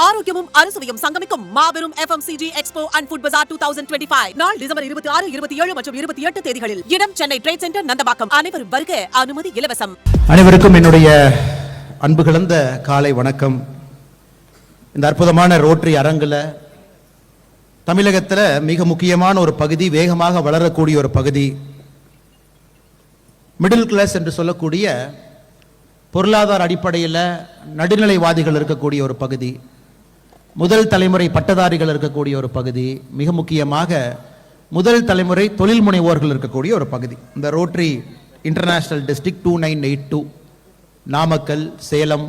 ஆரோக்கியமும் அறுசுவையும் சங்கமிக்கும் மாபெரும் FMCG எக்ஸ்போ அண்ட் ஃபுட் பஜார் 2025 நாள் டிசம்பர் 26, 27 மற்றும் 28 தேதிகளில். இடம் சென்னை ட்ரேட் சென்டர், நந்தவாக்கம். அனைவரும் வருக, அனுமதி இலவசம். அனைவருக்கும் என்னுடைய அன்பு கலந்த காலை வணக்கம். இந்த அற்புதமான ரோட்டரி அரங்குல தமிழகத்தில் மிக முக்கியமான ஒரு பகுதி, வேகமாக வளரக்கூடிய ஒரு பகுதி, மிடில் கிளாஸ் என்று சொல்லக்கூடிய பொருளாதார அடிப்படையில் நடுநிலைவாதிகள் இருக்கக்கூடிய ஒரு பகுதி, முதல் தலைமுறை பட்டதாரிகள் இருக்கக்கூடிய ஒரு பகுதி, மிக முக்கியமாக முதல் தலைமுறை தொழில் முனைவோர்கள் இருக்கக்கூடிய ஒரு பகுதி. இந்த rotary international district 2982 Namakkal, Salem,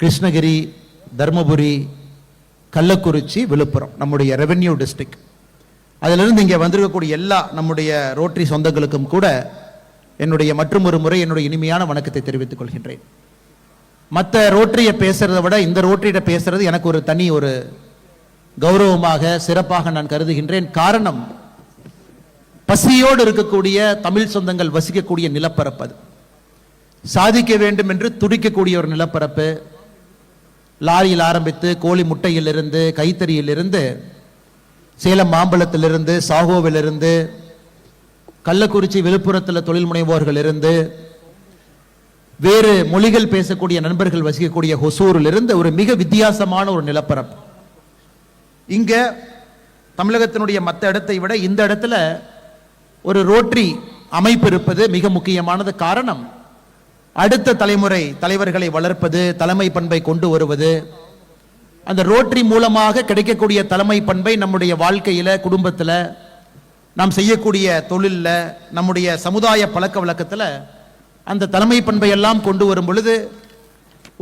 Krishnagiri, Dharmapuri, Kallakurichi, Viluppuram நம்முடைய ரெவென்யூ டிஸ்ட்ரிக்ட். அதிலிருந்து இங்கே வந்திருக்கக்கூடிய எல்லா நம்முடைய ரோட்டரி சொந்தங்களுக்கும் கூட என்னுடைய மற்றும் ஒரு முறை என்னுடைய இனிமையான வணக்கத்தை தெரிவித்துக் கொள்கின்றேன். மற்ற ரோட்டரியை பேசுறதை விட இந்த ரோட்டரியிட பேசுறது எனக்கு ஒரு தனி ஒரு கௌரவமாக, சிறப்பாக நான் கருதுகின்றேன். காரணம், பசியோடு இருக்கக்கூடிய தமிழ் சொந்தங்கள் வசிக்கக்கூடிய நிலப்பரப்பு, அது சாதிக்க வேண்டும் என்று துடிக்கக்கூடிய ஒரு நிலப்பரப்பு. லாரியில் ஆரம்பித்து கோழி முட்டையிலிருந்து, கைத்தறியிலிருந்து, சேலம் மாம்பழத்திலிருந்து, சாகோவிலிருந்து, கள்ளக்குறிச்சி, விழுப்புரத்தில் தொழில் முனைவோர்கள் இருந்து, வேறு மொழிகள் பேசக்கூடிய நண்பர்கள் வசிக்கக்கூடிய ஹொசூரில் இருந்து ஒரு மிக வித்தியாசமான ஒரு நிலப்பரப்பு. இங்க தமிழகத்தினுடைய மற்ற இடத்தை விட இந்த இடத்துல ஒரு ரோட்டரி அமைப்பு இருப்பது மிக முக்கியமானது. காரணம், அடுத்த தலைமுறை தலைவர்களை வளர்ப்பது, தலைமை பண்பை கொண்டு வருவது. அந்த ரோட்டரி மூலமாக கிடைக்கக்கூடிய தலைமை பண்பை நம்முடைய வாழ்க்கையில, குடும்பத்தில், நாம் செய்யக்கூடிய தொழிலில், நம்முடைய சமுதாய பழக்க வழக்கத்தில் அந்த தலைமை பண்பை எல்லாம் கொண்டு வரும் பொழுது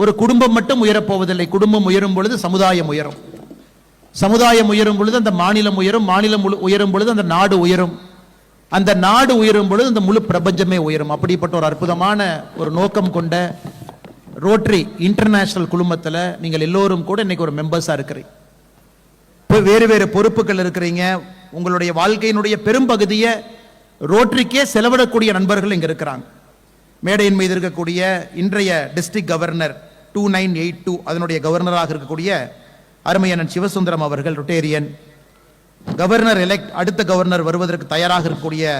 ஒரு குடும்பம் மட்டும் உயரப்போவதில்லை. குடும்பம் உயரும் பொழுது சமுதாயம் உயரும், சமுதாயம் உயரும் பொழுது அந்த மாநிலம் உயரும், மாநிலம் உயரும் பொழுது அந்த நாடு உயரும், அந்த நாடு உயரும் பொழுது அந்த முழு பிரபஞ்சமே உயரும். அப்படிப்பட்ட ஒரு அற்புதமான ஒரு நோக்கம் கொண்ட ரோட்டரி இன்டர்நேஷனல் குழுமத்தில் நீங்கள் எல்லோரும் கூட இன்னைக்கு ஒரு மெம்பர்ஸா இருக்கிறீங்க. வேறு வேறு பொறுப்புகள் இருக்கிறீங்க. உங்களுடைய வாழ்க்கையினுடைய பெரும்பகுதியை ரோட்டரிக்கே செலவிடக்கூடிய நண்பர்கள் இங்க இருக்கிறாங்க. மேடையின் மீது இருக்கக்கூடிய இன்றைய டிஸ்ட்ரிக்ட் கவர்னர் 2982 அதனுடைய கவர்னராக இருக்கக்கூடிய அருமையண்ணன் சிவசுந்தரம் அவர்கள் ரொட்டேரியன், கவர்னர் எலெக்ட், அடுத்த கவர்னர் வருவதற்கு தயாராக இருக்கக்கூடிய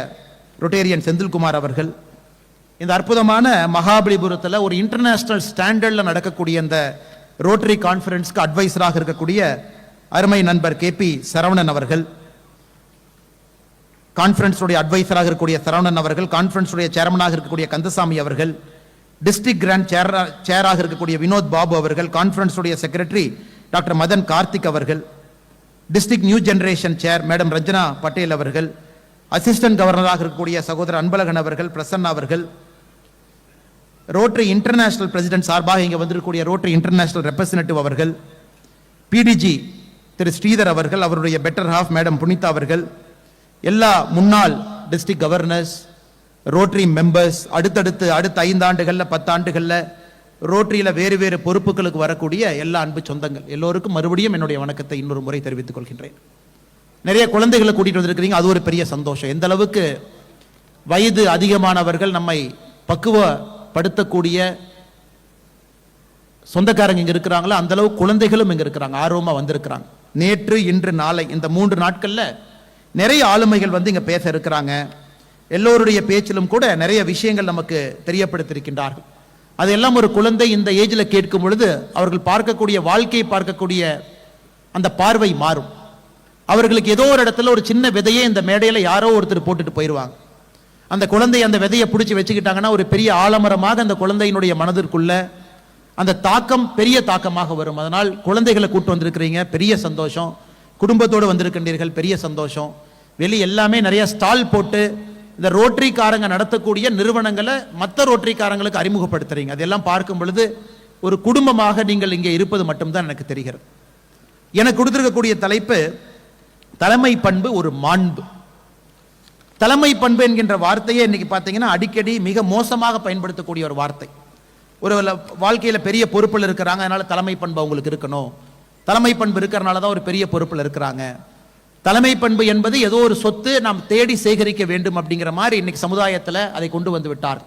ரொட்டேரியன் செந்தில்குமார் அவர்கள், இந்த அற்புதமான மகாபலிபுரத்தில் ஒரு இன்டர்நேஷனல் ஸ்டாண்டர்டில் நடக்கக்கூடிய இந்த ரோட்டரி கான்ஃபரன்ஸ்க்கு அட்வைசராக இருக்கக்கூடிய அருமை நண்பர் KP சரவணன் அவர்கள், கான்ஃபரன்ஸுடைய அட்வைசராக இருக்கக்கூடிய சரவணன் அவர்கள், கான்ஃபரன்ஸுடைய சேர்மனாக இருக்கக்கூடிய கந்தசாமி அவர்கள், டிஸ்ட்ரிக்ட் கிராண்ட் சேராக இருக்கக்கூடிய வினோத் பாபு அவர்கள், கான்ஃபரன்ஸுடைய செக்ரட்டரி டாக்டர் மதன் கார்த்திக் அவர்கள், டிஸ்ட்ரிக்ட் நியூ ஜெனரேஷன் சேர் மேடம் ரஞ்சனா பட்டேல் அவர்கள், அசிஸ்டன்ட் கவர்னராக இருக்கக்கூடிய சகோதரர் அன்பழகன் அவர்கள், பிரசன்னா அவர்கள், ரோட்டரி இன்டர்நேஷனல் பிரசிடென்ட் சார்பாக இங்கே வந்திருக்கக்கூடிய ரோட்டரி இன்டர்நேஷனல் ரெப்ரசன்டேட்டிவ் அவர்கள், PDG திரு ஸ்ரீதர் அவர்கள், அவருடைய பெட்டர் ஹாஃப் மேடம் புனிதா அவர்கள், எல்லா முன்னாள் டிஸ்ட்ரிக்ட் கவர்னர்ஸ், ரோட்டரி மெம்பர்ஸ், அடுத்த 5 ஆண்டுகளில் 10 ஆண்டுகளில் ரோட்டரியில் வேறு வேறு பொறுப்புகளுக்கு வரக்கூடிய எல்லா அன்பு சொந்தங்கள் எல்லோருக்கும் மறுபடியும் என்னுடைய வணக்கத்தை இன்னொரு முறை தெரிவித்துக் கொள்கின்றேன். நிறைய குழந்தைகளை கூட்டிட்டு வந்திருக்கிறீங்க, அது ஒரு பெரிய சந்தோஷம். எந்த அளவுக்கு வயது அதிகமானவர்கள் நம்மை பக்குவப்படுத்தக்கூடிய சொந்தக்காரங்க இங்க இருக்கிறாங்களோ அந்த அளவு குழந்தைகளும் இங்க இருக்கிறாங்க, ஆர்வமா வந்திருக்கிறாங்க. நேற்று, இன்று, நாளை இந்த 3 நாட்கள்ல நிறைய ஆளுமைகள் வந்து இங்க பேச இருக்கிறாங்க. எல்லோருடைய பேச்சிலும் கூட நிறைய விஷயங்கள் நமக்கு தெரியப்படுத்தியிருக்கின்றார்கள். அதெல்லாம் ஒரு குழந்தை இந்த ஏஜ்ல கேட்கும் பொழுது அவர்கள் பார்க்கக்கூடிய வாழ்க்கையை பார்க்கக்கூடிய அந்த பார்வை மாறும். அவர்களுக்கு ஏதோ ஒரு இடத்துல ஒரு சின்ன விதையை இந்த மேடையில யாரோ ஒருத்தர் போட்டுட்டு போயிடுவாங்க. அந்த குழந்தை அந்த விதையை பிடிச்சி வச்சுக்கிட்டாங்கன்னா ஒரு பெரிய ஆலமரமாக அந்த குழந்தையினுடைய மனதிற்குள்ள அந்த தாக்கம் பெரிய தாக்கமாக வரும். அதனால் குழந்தைகளை கூட்டு வந்திருக்கிறீங்க, பெரிய சந்தோஷம். குடும்பத்தோடு வந்திருக்கின்றீர்கள், பெரிய சந்தோஷம். வெளியே எல்லாமே நிறைய ஸ்டால் போட்டு இந்த ரோட்டரிக்காரங்க நடத்தக்கூடிய நிறுவனங்களை மற்ற ரோட்டரிக்காரங்களுக்கு அறிமுகப்படுத்துறீங்க. அதெல்லாம் பார்க்கும் பொழுது ஒரு குடும்பமாக நீங்கள் இங்கே இருப்பது மட்டும்தான் எனக்கு தெரிகிறது. எனக்கு கொடுத்திருக்கக்கூடிய தலைப்பு தலைமை பண்பு ஒரு மாண்பு. தலைமை பண்பு என்கின்ற வார்த்தையை இன்னைக்கு பார்த்தீங்கன்னா அடிக்கடி மிக மோசமாக பயன்படுத்தக்கூடிய ஒரு வார்த்தை. ஒரு வாழ்க்கையில் பெரிய பொறுப்பில் இருக்கிறாங்க, அதனால தலைமை பண்பு அவங்களுக்கு இருக்கணும், தலைமை பண்பு இருக்கிறனால தான் ஒரு பெரிய பொறுப்பில் இருக்கிறாங்க. தலைமை பண்பு என்பது ஏதோ ஒரு சொத்து, நாம் தேடி சேகரிக்க வேண்டும் அப்படிங்கிற மாதிரி இன்னைக்கு சமுதாயத்தில் அதை கொண்டு வந்து விட்டார்.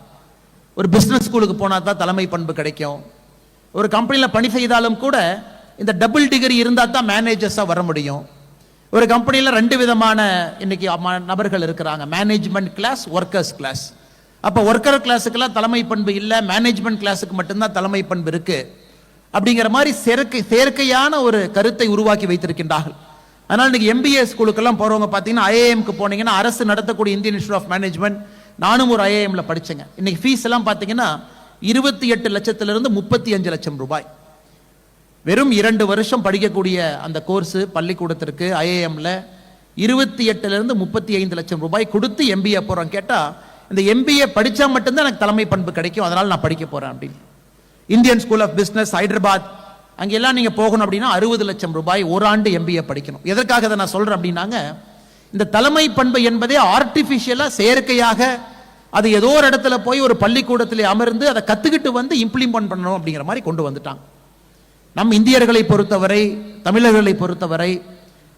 ஒரு பிஸ்னஸ் ஸ்கூலுக்கு போனால் தான் தலைமை பண்பு கிடைக்கும். ஒரு கம்பெனியில் பணி செய்தாலும் கூட இந்த டபுள் டிகிரி இருந்தால் தான் மேனேஜர்ஸாக வர முடியும். ஒரு கம்பெனியில் 2 விதமான இன்னைக்கு நபர்கள் இருக்கிறாங்க, மேனேஜ்மெண்ட் கிளாஸ், ஒர்க்கர்ஸ் கிளாஸ். அப்போ ஒர்க்கர் கிளாஸுக்கெல்லாம் தலைமை பண்பு இல்லை, மேனேஜ்மெண்ட் கிளாஸுக்கு மட்டும்தான் தலைமை பண்பு இருக்கு அப்படிங்கிற மாதிரி செயற்கையான ஒரு கருத்தை உருவாக்கி வைத்திருக்கின்றார்கள். அதனால் இன்னைக்கு MBA ஸ்கூலுக்கெல்லாம் போறவங்க பார்த்தீங்கன்னா, IIMக்கு போனீங்கன்னா அரசு நடத்தக்கூடிய இந்தியன் இன்ஸ்டியூட் ஆஃப் மேனேஜ்மெண்ட், நானும் ஒரு IIMல படிச்சேங்க. இன்னைக்கு ஃபீஸ் எல்லாம் பார்த்தீங்கன்னா 28 லட்சத்திலிருந்து 35 லட்சம் ரூபாய். வெறும் 2 வருஷம் படிக்கக்கூடிய அந்த கோர்ஸ் பள்ளிக்கூடத்திற்கு IIMல 28 35 லட்சம் ரூபாய் கொடுத்து MBA போறோம். கேட்டா இந்த MBA படிச்சா மட்டும்தான் எனக்கு தலைமை பண்பு கிடைக்கும், அதனால நான் படிக்க போறேன் அப்படின்னு. Indian school of business Hyderabad அங்கெல்லாம் நீங்க போகணும் அப்படின்னா 60 லட்சம் ரூபாய் ஒரு ஆண்டு MBA படிக்கணும். எதற்காக அதை நான் சொல்றேன் அப்படின்னாங்க, இந்த தலைமை பண்பு என்பதே ஆர்டிபிஷியலா செயற்கையாக அது ஏதோ ஒரு இடத்துல போய் ஒரு பள்ளிக்கூடத்தில் அமர்ந்து அதை கத்துக்கிட்டு வந்து இம்ப்ளிமெண்ட் பண்ணணும் அப்படிங்கிற மாதிரி கொண்டு வந்துட்டாங்க. நம் இந்தியர்களை பொறுத்தவரை, தமிழர்களை பொறுத்தவரை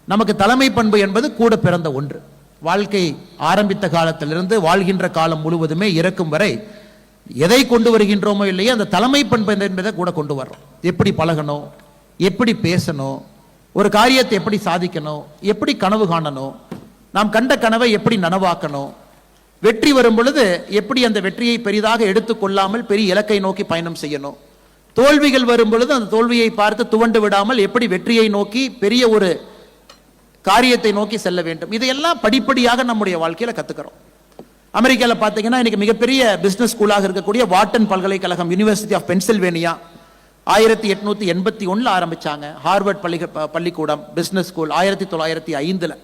நமக்கு தலைமை பண்பு என்பது கூட பிறந்த ஒன்று. வாழ்க்கை ஆரம்பித்த காலத்திலிருந்து வாழ்கின்ற காலம் முழுவதுமே இறக்கும் வரை எதை கொண்டு வருகின்றோமோ இல்லையோ அந்த தலைமை பண்பு என்பதை கூட கொண்டு வர்றோம். எப்படி பழகணும், எப்படி பேசணும், ஒரு காரியத்தை எப்படி சாதிக்கணும், எப்படி கனவு காணணும், நாம் கண்ட கனவை எப்படி நனவாக்கணும், வெற்றி வரும் பொழுது எப்படி அந்த வெற்றியை பெரிதாக எடுத்துக்கொள்ளாமல் பெரிய இலக்கை நோக்கி பயணம் செய்யணும், தோல்விகள் வரும் பொழுது அந்த தோல்வியை பார்த்து துவண்டு விடாமல் எப்படி வெற்றியை நோக்கி பெரிய ஒரு காரியத்தை நோக்கி செல்ல வேண்டும். இதையெல்லாம் படிப்படியாக நம்முடைய வாழ்க்கையில கத்துக்கிறோம். அமெரிக்காவில் பார்த்தீங்கன்னா இன்னைக்கு மிகப்பெரிய பிசினஸ் ஸ்கூலாக இருக்கக்கூடிய வாட்டன் பல்கலைக்கழகம், யூனிவர்சிட்டி ஆஃப் பென்சில்வேனியா 1881 ஆரம்பிச்சாங்க. ஹார்வர்ட் பள்ளிக்கூடம் பிசினஸ் ஸ்கூல் 1905.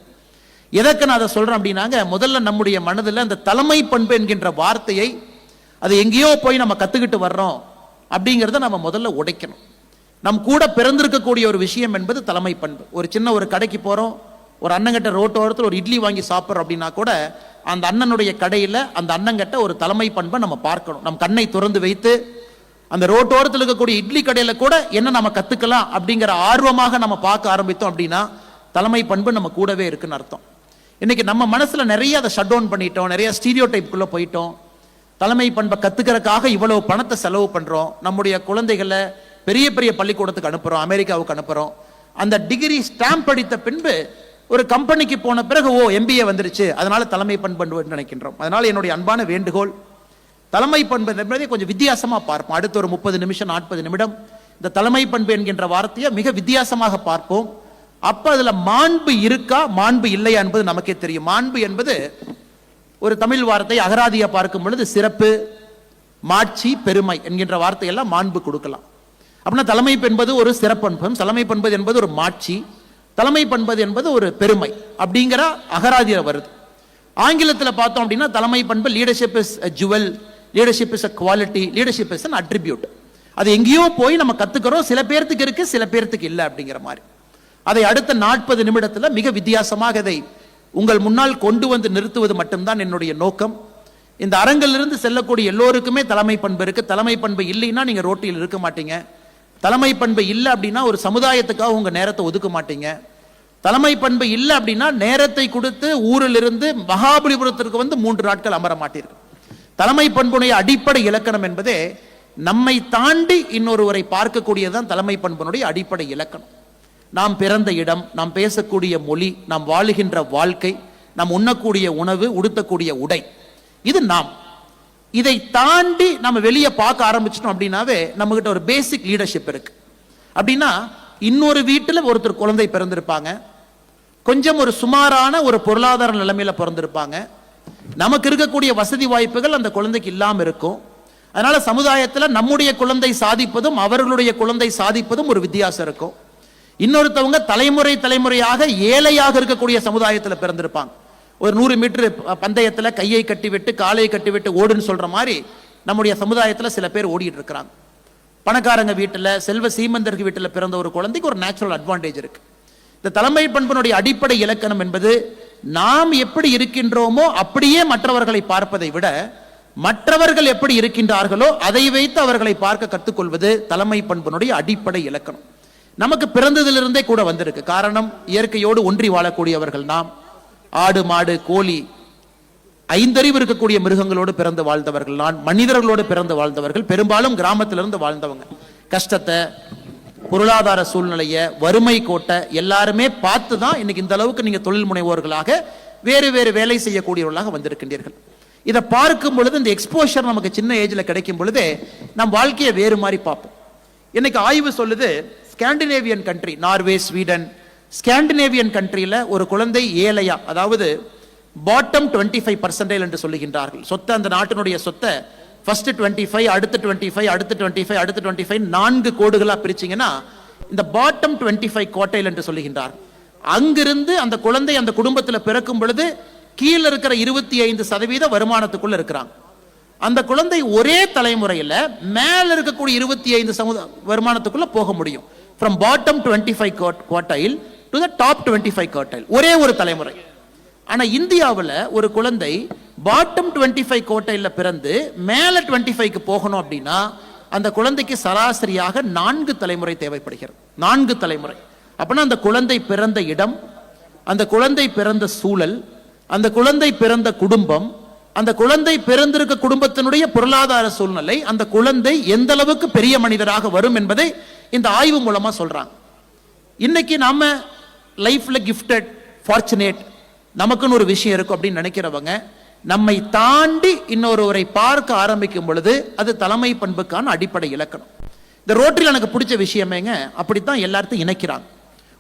எதற்கு நான் அதை சொல்றேன் அப்படின்னாங்க, முதல்ல நம்முடைய மனதில் அந்த தலைமை பண்பு என்கின்ற வார்த்தையை அது எங்கேயோ போய் நம்ம கத்துக்கிட்டு வர்றோம் அப்படிங்கிறத நம்ம முதல்ல உடைக்கணும். நம் கூட பிறந்திருக்கக்கூடிய ஒரு விஷயம் என்பது தலைமை பண்பு. ஒரு சின்ன ஒரு கடைக்கு போறோம், ஒரு அண்ணங்கிட்ட ரோட்டோரத்தில் ஒரு இட்லி வாங்கி சாப்பிட்றோம் அப்படின்னா கூட அந்த அண்ணனுடைய கடையில் அந்த அண்ணங்கிட்ட ஒரு தலைமை பண்பை நம்ம பார்க்கணும். நம் கண்ணை திறந்து வைத்து அந்த ரோட்டோரத்தில் இருக்கக்கூடிய இட்லி கடையில் கூட என்ன நம்ம கத்துக்கலாம் அப்படிங்கிற ஆர்வமாக நம்ம பார்க்க ஆரம்பித்தோம் அப்படின்னா தலைமை பண்பு நம்ம கூடவே இருக்குன்னு அர்த்தம். இன்னைக்கு நம்ம மனசுல நிறைய அதை ஷட் டவுன் பண்ணிட்டோம், நிறைய ஸ்டீரியோ டைப்புக்குள்ள போயிட்டோம். தலைமை பண்பை கத்துக்கிறதுக்காக இவ்வளவு பணத்தை செலவு பண்றோம், நம்முடைய குழந்தைகளை பெரிய பெரிய பள்ளிக்கூடத்துக்கு அனுப்புறோம், அமெரிக்காவுக்கு அனுப்புறோம். அந்த டிகிரி ஸ்டாம்ப் அடித்த பின்பு ஒரு கம்பெனிக்கு போன பிறகு MBA வந்துருச்சு, அதனால தலைமை பண்பு நினைக்கின்றோம். அதனால என்னுடைய அன்பான வேண்டுகோள், தலைமை பண்பு என்பதை கொஞ்சம் வித்தியாசமா பார்ப்போம். அடுத்த ஒரு 30 நிமிஷம் 40 நிமிடம் இந்த தலைமை பண்பு என்கின்ற வார்த்தையை மிக வித்தியாசமாக பார்ப்போம். அப்ப அதுல மாண்பு இருக்கா மாண்பு இல்லையா என்பது நமக்கே தெரியும். மாண்பு என்பது ஒரு தமிழ் வார்த்தை, அகராதியா பார்க்கும் பொழுது சிறப்பு, மாட்சி, பெருமை என்கின்ற வார்த்தையெல்லாம் மாண்பு கொடுக்கலாம். அப்படின்னா தலைமை என்பது ஒரு சிறப்பன்பம், தலைமை பண்பது என்பது ஒரு மாட்சி, தலைமை பண்பது என்பது ஒரு பெருமை அப்படிங்கிற அகராதியில வருது. ஆங்கிலத்தில் பார்த்தோம் அப்படின்னா தலைமை பண்பு leadership is a jewel, leadership is a quality, leadership is an attribute. அது எங்கேயோ போய் நம்ம கத்துக்கிறோம், சில பேர்த்துக்கு இருக்கு சில பேர்த்துக்கு இல்லை அப்படிங்கிற மாதிரி. அதை அடுத்த 40 நிமிடத்துல மிக வித்தியாசமாக இதை உங்கள் முன்னால் கொண்டு வந்து நிறுத்துவது மட்டும்தான் என்னுடைய நோக்கம். இந்த அரங்கிலிருந்து செல்லக்கூடிய எல்லோருக்குமே தலைமை பண்பு இருக்கு. தலைமை பண்பு இல்லைன்னா நீங்க ரோட்டில் இருக்க மாட்டீங்க. தலைமை பண்பு இல்லை அப்படின்னா ஒரு சமுதாயத்துக்காக உங்க நேரத்தை ஒதுக்க மாட்டீங்க. தலைமை பண்பு இல்லை அப்படின்னா நேரத்தை கொடுத்து ஊரில் இருந்து மகாபலிபுரத்திற்கு வந்து 3 நாட்கள் அமர மாட்டீர்கள். தலைமை பண்புடைய அடிப்படை இலக்கணம் என்பதே நம்மை தாண்டி இன்னொருவரை பார்க்கக்கூடியதுதான் தலைமை பண்புடைய அடிப்படை இலக்கணம். நாம் பிறந்த இடம், நாம் பேசக்கூடிய மொழி, நாம் வாழுகின்ற வாழ்க்கை, நாம் உண்ணக்கூடிய உணவு, உடுத்தக்கூடிய உடை, இது நாம். இதை தாண்டி நம்ம வெளியே பார்க்க ஆரம்பிச்சிட்டோம் அப்படின்னாவே நம்ம கிட்ட ஒரு பேசிக் லீடர்ஷிப் இருக்கு. அப்படின்னா இன்னொரு வீட்டில் ஒருத்தர் குழந்தை பிறந்திருப்பாங்க, கொஞ்சம் ஒரு சுமாரான ஒரு பொருளாதார நிலைமையில பிறந்திருப்பாங்க, நமக்கு இருக்கக்கூடிய வசதி வாய்ப்புகள் அந்த குழந்தைக்கு இல்லாம இருக்கும். அதனால சமுதாயத்தில் நம்முடைய குழந்தை சாதிப்பதும் அவர்களுடைய குழந்தை சாதிப்பதும் ஒரு வித்தியாசம் இருக்கும். இன்னொருத்தவங்க தலைமுறையாக ஏழையாக இருக்கக்கூடிய சமுதாயத்தில் பிறந்திருப்பாங்க. ஒரு 100 மீட்டர் பந்தயத்தில் கையை கட்டிவிட்டு காலையை கட்டிவிட்டு ஓடுன்னு சொல்ற மாதிரி நம்முடைய சமுதாயத்தில் சில பேர் ஓடிட்டு இருக்கிறாங்க. பணக்காரங்க வீட்டில், செல்வ சீமந்தருக்கு வீட்டில் பிறந்த ஒரு குழந்தைக்கு ஒரு நேச்சுரல் அட்வான்டேஜ் இருக்கு. இந்த தலைமை பண்பினுடைய அடிப்படை இலக்கணம் என்பது நாம் எப்படி இருக்கின்றோமோ அப்படியே மற்றவர்களை பார்ப்பதை விட மற்றவர்கள் எப்படி இருக்கின்றார்களோ அதை வைத்து அவர்களை பார்க்க கற்றுக்கொள்வது தலைமை பண்பினுடைய அடிப்படை இலக்கணம். நமக்கு பிறந்ததிலிருந்தே கூட வந்திருக்கு. காரணம், இயற்கையோடு ஒன்றி வாழக்கூடியவர்கள் நாம். ஆடு மாடு கோழி 5 அறிவு இருக்கக்கூடிய மிருகங்களோடு பிறந்து வாழ்ந்தவர்கள், நான் மனிதர்களோடு பிறந்து வாழ்ந்தவர்கள், பெரும்பாலும் கிராமத்திலிருந்து வாழ்ந்தவங்க. கஷ்டத்தை பொருளாதார சூழ்நிலையை, வறுமை கோட்டை எல்லாருமே பார்த்து தான் இன்னைக்கு இந்த அளவுக்கு நீங்க தொழில் முனைவோர்களாக வேறு வேறு வேலை செய்யக்கூடியவர்களாக வந்திருக்கின்றீர்கள். இதை பார்க்கும் பொழுது இந்த எக்ஸ்போஷர் நமக்கு சின்ன ஏஜ்ல கிடைக்கும் பொழுதே நம் வாழ்க்கையை வேறு மாதிரி பார்ப்போம். இன்னைக்கு ஆய்வு சொல்லுது, Scandinavian country, Norway, Sweden, Scandinavian கண்ட்ரியில ஒரு குழந்தை ஏழையா, அதாவது பாட்டம் 25% என்று சொல்லுகின்றார்கள். சொத்தை, அந்த நாட்டினுடைய சொத்தை ஃபர்ஸ்ட் 25, அடுத்து 25, அடுத்து 25, அடுத்து 25, 4 கோடுகளா பிரிச்சீங்கன்னா இந்த பாட்டம் 25 குவார்டைல் என்று சொல்லுகின்றார். அங்கிருந்து அந்த குழந்தை அந்த குடும்பத்தில் பிறக்கும் பொழுது கீழே இருக்கிற 25% வருமானத்துக்குள்ள இருக்கிறாங்க. அந்த குழந்தை ஒரே தலைமுறையில் மேல இருக்கக்கூடிய 25 வருமானத்துக்குள்ள போக முடியும். From bottom 25 quartile to the top 25 quartile, ஒரே ஒரு தலைமுறை. ஆனா இந்தியாவில் ஒரு குழந்தை பாட்டம் 25 குவார்டைல்ல பிறந்து மேல 25க்கு போகணும் அப்படின்னா அந்த குழந்தைக்கு சராசரியாக 4 தலைமுறை தேவைப்படுகிறது. 4 தலைமுறை. அப்படின்னா அந்த குழந்தை பிறந்த இடம், அந்த குழந்தை பிறந்த சூழல், அந்த குழந்தை பிறந்த குடும்பம், அந்த குழந்தை பிறந்திருக்க குடும்பத்தினுடைய பொருளாதார சூழ்நிலை, அந்த குழந்தை எந்த அளவுக்கு பெரிய மனிதராக வரும் என்பதை இந்த ஆய்வு மூலமா சொல்றாங்க. இன்னைக்கு நாம லைஃப்ல கிஃப்டட், ஃபார்ச்சுனேட், நமக்குன்னு ஒரு விஷயம் இருக்கும் அப்படின்னு நினைக்கிறவங்க நம்மை தாண்டி இன்னொருவரை பார்க்க ஆரம்பிக்கும் பொழுது அது தலைமை பண்புக்கான அடிப்படை இலக்கணம். இந்த ரோட்டரியில் எனக்கு பிடிச்ச விஷயமேங்க, அப்படித்தான் எல்லாத்தையும் இணைக்கிறாங்க.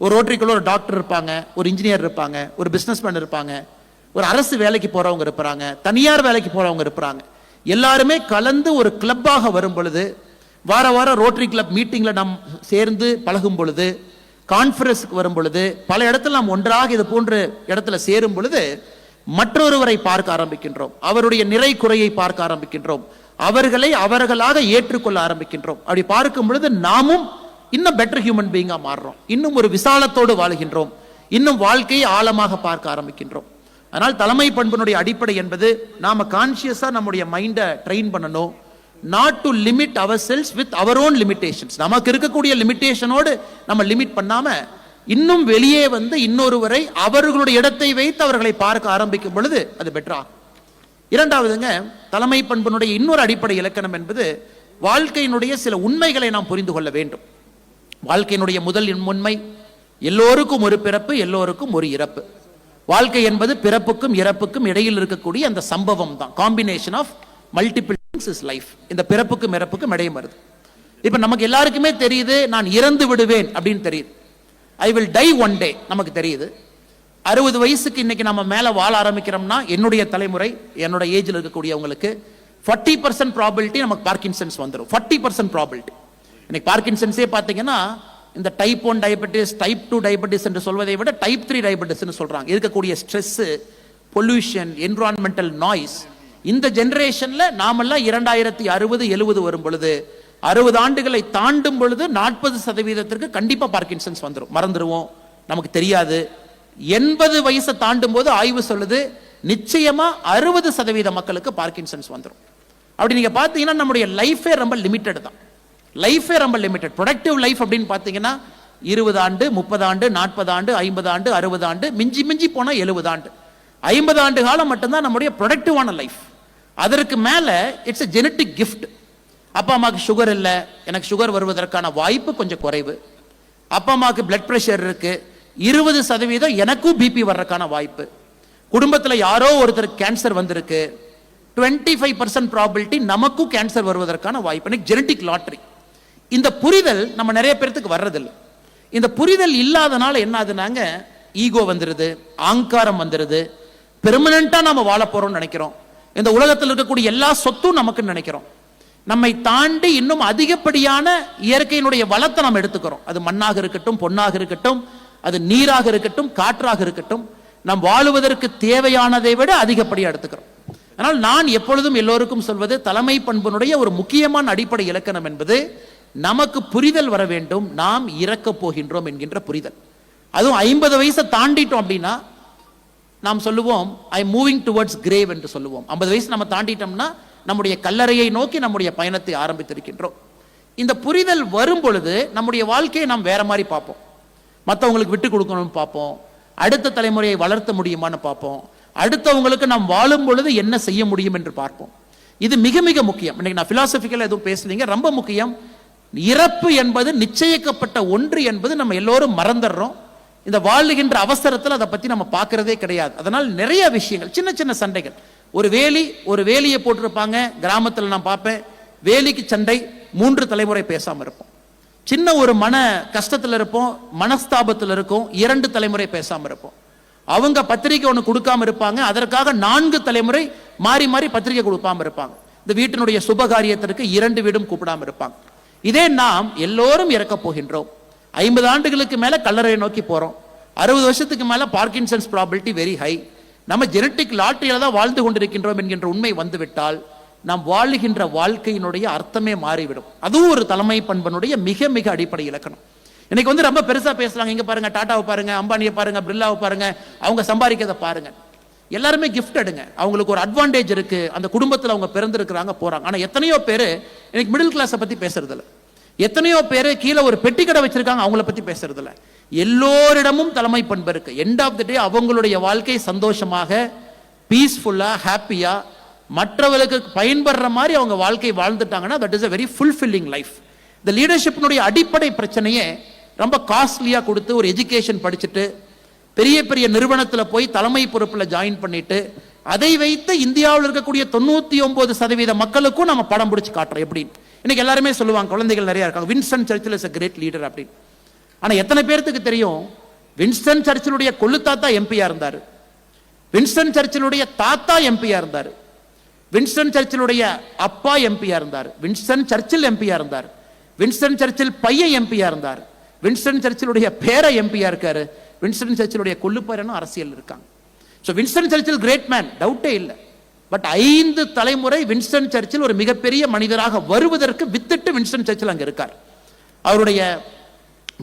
ஒரு ரோட்டரிக்குள்ள ஒரு டாக்டர் இருப்பாங்க, ஒரு இன்ஜினியர் இருப்பாங்க, ஒரு பிசினஸ்மேன் இருப்பாங்க, ஒரு அரசு வேலைக்கு போறவங்க இருப்பாங்க, தனியார் வேலைக்கு போறவங்க இருப்பாங்க. எல்லாருமே கலந்து ஒரு கிளப்பாக வரும் பொழுது, வார வாரம் ரோட்டரி கிளப் மீட்டிங்ல நாம் சேர்ந்து பழகும் பொழுது, கான்ஃபரன்ஸ்க்கு வரும் பொழுது, பல இடத்துல நாம் ஒன்றாக இது போன்ற இடத்துல சேரும் பொழுது மற்றொருவரை பார்க்க ஆரம்பிக்கின்றோம், அவருடைய நிறை குறையை பார்க்க ஆரம்பிக்கின்றோம், அவர்களை அவர்களாக ஏற்றுக்கொள்ள ஆரம்பிக்கின்றோம். அப்படி பார்க்கும் பொழுது நாமும் இன்னும் பெட்டர் ஹியூமன் பீயிங்கா மாறுறோம், இன்னும் ஒரு விசாலத்தோடு வாழுகின்றோம், இன்னும் வாழ்க்கையை ஆழமாக பார்க்க ஆரம்பிக்கின்றோம். அதனால் தலைமை பண்பினுடைய அடிப்படை என்பது நாம கான்சியஸா நம்முடைய மைண்டை ட்ரெயின் பண்ணணும். not to limit ourselves with our own limitations. நமக்கு இருக்கக்கூடிய லிமிட்டேஷனோடு நம்ம லிமிட் பண்ணாம இன்னும் வெளியே வந்து இன்னொருவரை அவர்களுடைய இடத்தை வைத்து அவர்களை பார்க்க ஆரம்பிக்கும் பொழுது அது பெட்டரா. இரண்டாவதுங்க, தலைமை பண்பினுடைய இன்னொரு அடிப்படை இலக்கணம் என்பது வாழ்க்கையினுடைய சில உண்மைகளை நாம் புரிந்து கொள்ள வேண்டும். வாழ்க்கையினுடைய முதல் உண்மை, எல்லோருக்கும் ஒரு பிறப்பு, எல்லோருக்கும் ஒரு இறப்பு. வாழ்க்கை என்பது பிறப்புக்கும் இறப்புக்கும் இடையில் இருக்கக்கூடிய அந்த சம்பவம் தான். Combination of multiple things is life. இந்த பிறப்புக்கும் இறப்புக்கும் இடையே வருது. இப்ப நமக்கு எல்லாருக்குமே தெரியுது, நான் இறந்து விடுவேன் அப்படின்னு தெரியுது. I will tie one day நமக்கு தெரியுது. 60 வயசுக்கு இன்னைக்கு நம்ம மேல வாழ ஆரம்பிக்கிறோம்னா, என்னுடைய தலைமுறை, என்னோட ஏஜ்ல இருக்கக்கூடியவங்களுக்கு 40% ப்ராபபிலிட்டி நமக்கு பார்க்கின்சன்ஸ் வந்துடும். 40% ப்ராபபிலிட்டி. இன்னைக்கு பார்க்கின்சன்ஸே பார்த்தீங்கன்னா இந்த டைப் 1 டயபெட்டிஸ், டைப் 2 டயபெட்டிஸ் என்று சொல்வதை விட டைப் 3 டயபெட்டிஸ் சொல்றாங்க. இருக்கக்கூடிய ஸ்ட்ரெஸ், பொல்யூஷன், என்விரான்மெண்டல் நாய்ஸ். இந்த ஜெனரேஷன்ல நாமெல்லாம் 2060, 70 வரும் பொழுது, 60 ஆண்டுகளை தாண்டும் பொழுது 40% கண்டிப்பா பார்க்கின்சன்ஸ் வந்துடும். மறந்துடுவோம், நமக்கு தெரியாது. 80 வயசை தாண்டும் போது ஆய்வு சொல்லுது நிச்சயமா 60% மக்களுக்கு பார்க்கின்சன்ஸ் வந்துடும். அப்படி நீங்க பாத்தீங்கன்னா நம்முடைய லைஃபே ரொம்ப லிமிட்டட் தான். லைஃபே ரொம்ப லிமிட்டட். ப்ரொடக்டிவ் லைஃப் அப்படின்னு பாத்தீங்கன்னா 20 ஆண்டு, 30 ஆண்டு, 40 ஆண்டு, 50 ஆண்டு, 60 ஆண்டு, மிஞ்சி மிஞ்சி போனா 70 ஆண்டு. 50 ஆண்டு காலம் மட்டும்தான் நம்முடைய ப்ரொடக்டிவான லைஃப். அதற்கு மேல இட்ஸ் எ ஜெனட்டிக் கிஃப்ட். அப்பா அம்மாவுக்கு சுகர் இல்லை, எனக்கு சுகர் வருவதற்கான வாய்ப்பு கொஞ்சம் குறைவு. அப்பா அம்மாவுக்கு பிளட் பிரஷர் இருக்கு, 20% எனக்கும் பிபி வர்றதுக்கான வாய்ப்பு. குடும்பத்தில் யாரோ ஒருத்தருக்கு கேன்சர் வந்திருக்கு, 25% ப்ராபபிலிட்டி நமக்கும் கேன்சர் வருவதற்கான வாய்ப்பு. Genetic lottery. இந்த புரிதல் நம்ம நிறைய பேருக்கு வர்றதில்லை. இந்த புரிதல் இல்லாதனால என்ன ஆகுதுனாங்க, ஈகோ வந்துருது, ஆங்காரம் வந்துருது, பெர்மனண்டா நம்ம வாழ போறோம்னு நினைக்கிறோம். இந்த உலகத்தில் இருக்கக்கூடிய எல்லா சொத்தும் நமக்கு நினைக்கிறோம். நம்மை தாண்டி இன்னும் அதிகப்படியான இயற்கையினுடைய வளத்தை நாம் எடுத்துக்கிறோம். அது மண்ணாக இருக்கட்டும், பொன்னாக இருக்கட்டும், அது நீராக இருக்கட்டும், காற்றாக இருக்கட்டும், நாம் வாழுவதற்கு தேவையானதை விட அதிகப்படியாக எடுத்துக்கிறோம். ஆனால் நான் எப்பொழுதும் எல்லோருக்கும் சொல்வது, தலைமை பண்பினுடைய ஒரு முக்கியமான அடிப்படை இலக்கணம் என்பது நமக்கு புரிதல் வர வேண்டும். நாம் இறக்க போகின்றோம் என்கின்ற புரிதல். அதுவும் 50 வயசை தாண்டிட்டோம் அப்படின்னா நாம் சொல்லுவோம் ஐ மூவிங் டுவர்ட்ஸ் கிரேவ் என்று சொல்லுவோம். 50 வயசு நம்ம தாண்டிட்டோம்னா நம்முடைய கல்லறையை நோக்கி நம்முடைய பயணத்தை ஆரம்பித்திருக்கின்றோம். இந்த புரிதல் வரும் பொழுது நம்முடைய வாழ்க்கையை நாம் வேற மாதிரி பார்ப்போம். மற்றவங்களுக்கு விட்டு கொடுக்கணும்னு பார்ப்போம், அடுத்த தலைமுறையை வளர்த்த முடியுமான்னு பார்ப்போம், அடுத்தவங்களுக்கு நாம் வாழும் பொழுது என்ன செய்ய முடியும் என்று பார்ப்போம். இது மிக மிக முக்கியம். இன்னைக்கு நான் பிலாசபிக்கலா எதுவும் பேசலீங்க, ரொம்ப முக்கியம். இறப்பு என்பது நிச்சயிக்கப்பட்ட ஒன்று என்பது நம்ம எல்லோரும் மறந்துடுறோம். இந்த வாழுகின்ற அவசரத்தில் அதை பத்தி நம்ம பார்க்கறதே கிடையாது. அதனால் நிறைய விஷயங்கள், சின்ன சின்ன சண்டைகள். ஒரு வேலியை போட்டிருப்பாங்க கிராமத்தில், நான் பார்ப்பேன் வேலிக்கு சண்டை 3 தலைமுறை பேசாம இருப்போம். சின்ன ஒரு மன கஷ்டத்தில் இருப்போம், மனஸ்தாபத்தில் இருக்கும், 2 தலைமுறை பேசாம இருப்போம். அவங்க பத்திரிக்கை ஒன்று கொடுக்காம இருப்பாங்க, அதற்காக 4 தலைமுறை மாறி மாறி பத்திரிக்கை கொடுக்காம இருப்பாங்க. இந்த வீட்டினுடைய சுபகாரியத்திற்கு 2 வீடும் கூப்பிடாம இருப்பாங்க. இதே நாம் எல்லோரும் இறக்க போகின்றோம். 50 ஆண்டுகளுக்கு மேல கல்லறையை நோக்கி போறோம். 60 வருஷத்துக்கு மேல பார்க்கின்சன்ஸ் ப்ராபபிலிட்டி வெரி ஹை. நம்ம ஜெனட்டிக் லாட்டரியில தான் வாழ்ந்து கொண்டிருக்கின்றோம் என்கின்ற உண்மை வந்துவிட்டால் நாம் வாழுகின்ற வாழ்க்கையினுடைய அர்த்தமே மாறிவிடும். அதுவும் ஒரு தலைமை பண்பனுடைய மிக மிக அடிப்படை இலக்கணம். இன்னைக்கு வந்து ரொம்ப பெருசா பேசுறாங்க. இங்க பாருங்க, டாட்டாவை பாருங்க, அம்பானியை பாருங்க, பிர்லாவை பாருங்க, அவங்க சம்பாதிக்கிறத பாருங்க. எல்லாருமே கிஃப்ட் எடுங்க, அவங்களுக்கு ஒரு அட்வான்டேஜ் இருக்கு, அந்த குடும்பத்தில் அவங்க பிறந்திருக்கிறாங்க, போறாங்க. ஆனா எத்தனையோ பேர் இன்னைக்கு மிடில் கிளாஸை பத்தி பேசுறது இல்லை. எத்தனையோ பேர் கீழே ஒரு பெட்டி கடை வச்சிருக்காங்க, அவங்கள பத்தி பேசுறது இல்லை. எல்லோரிடமும் தலைமை பண்பு இருக்கு. எண்ட் ஆஃப் தி டே அவங்களுடைய வாழ்க்கை சந்தோஷமாக, பீஸ்ஃபுல்லா, ஹாப்பியா, மற்றவர்களுக்கு பயன்படுற மாதிரி அவங்க வாழ்க்கை வாழ்ந்துட்டாங்கன்னா that is a very fulfilling life. இந்த லீடர்ஷிப்னுடைய அடிப்படை பிரச்சனையே ரொம்ப காஸ்ட்லியா கொடுத்து ஒரு எஜுகேஷன் படிச்சுட்டு பெரிய பெரிய நிறுவனத்தில் போய் தலைமை பொறுப்பில் ஜாயின் பண்ணிட்டு அதை வைத்து இந்தியாவில் இருக்கக்கூடிய 99% மக்களுக்கும் நம்ம படம் பிடிச்சு காட்டுறோம். எப்படின்னு இன்னைக்கு எல்லாருமே சொல்லுவாங்க, குழந்தைகள் நிறைய இருக்காங்க, Winston Churchill is a great leader அப்படின்னு. ஆனா எத்தனை பேருக்கு தெரியும் வின்ஸ்டன் சர்ச்சிலுடைய கொள்ளு தாத்தா எம்பியா இருந்தாரு, வின்ஸ்டன் சர்ச்சிலுடைய தாத்தா எம்பியா இருந்தாரு, வின்ஸ்டன் சர்ச்சிலுடைய அப்பா எம்பியா இருந்தார், வின்ஸ்டன் சர்ச்சில் எம்பியா இருந்தார், வின்ஸ்டன் சர்ச்சில் பையன் எம்பியா இருந்தார், வின்ஸ்டன் சர்ச்சிலுடைய பேர எம்பியா இருக்காரு, வின்ஸ்டன் சர்ச்சிலுடைய கொள்ளுப்பேரனும் அரசியல் இருக்காங்க. So Winston Churchill great man, டவுட்டே இல்லை. பட் 5 தலைமுறை வின்ஸ்டன் சர்ச்சில் ஒரு மிகப்பெரிய மனிதராக வருவதற்கு வித்திட்டு வின்ஸ்டன் சர்ச்சில் அங்க இருக்கார். அவருடைய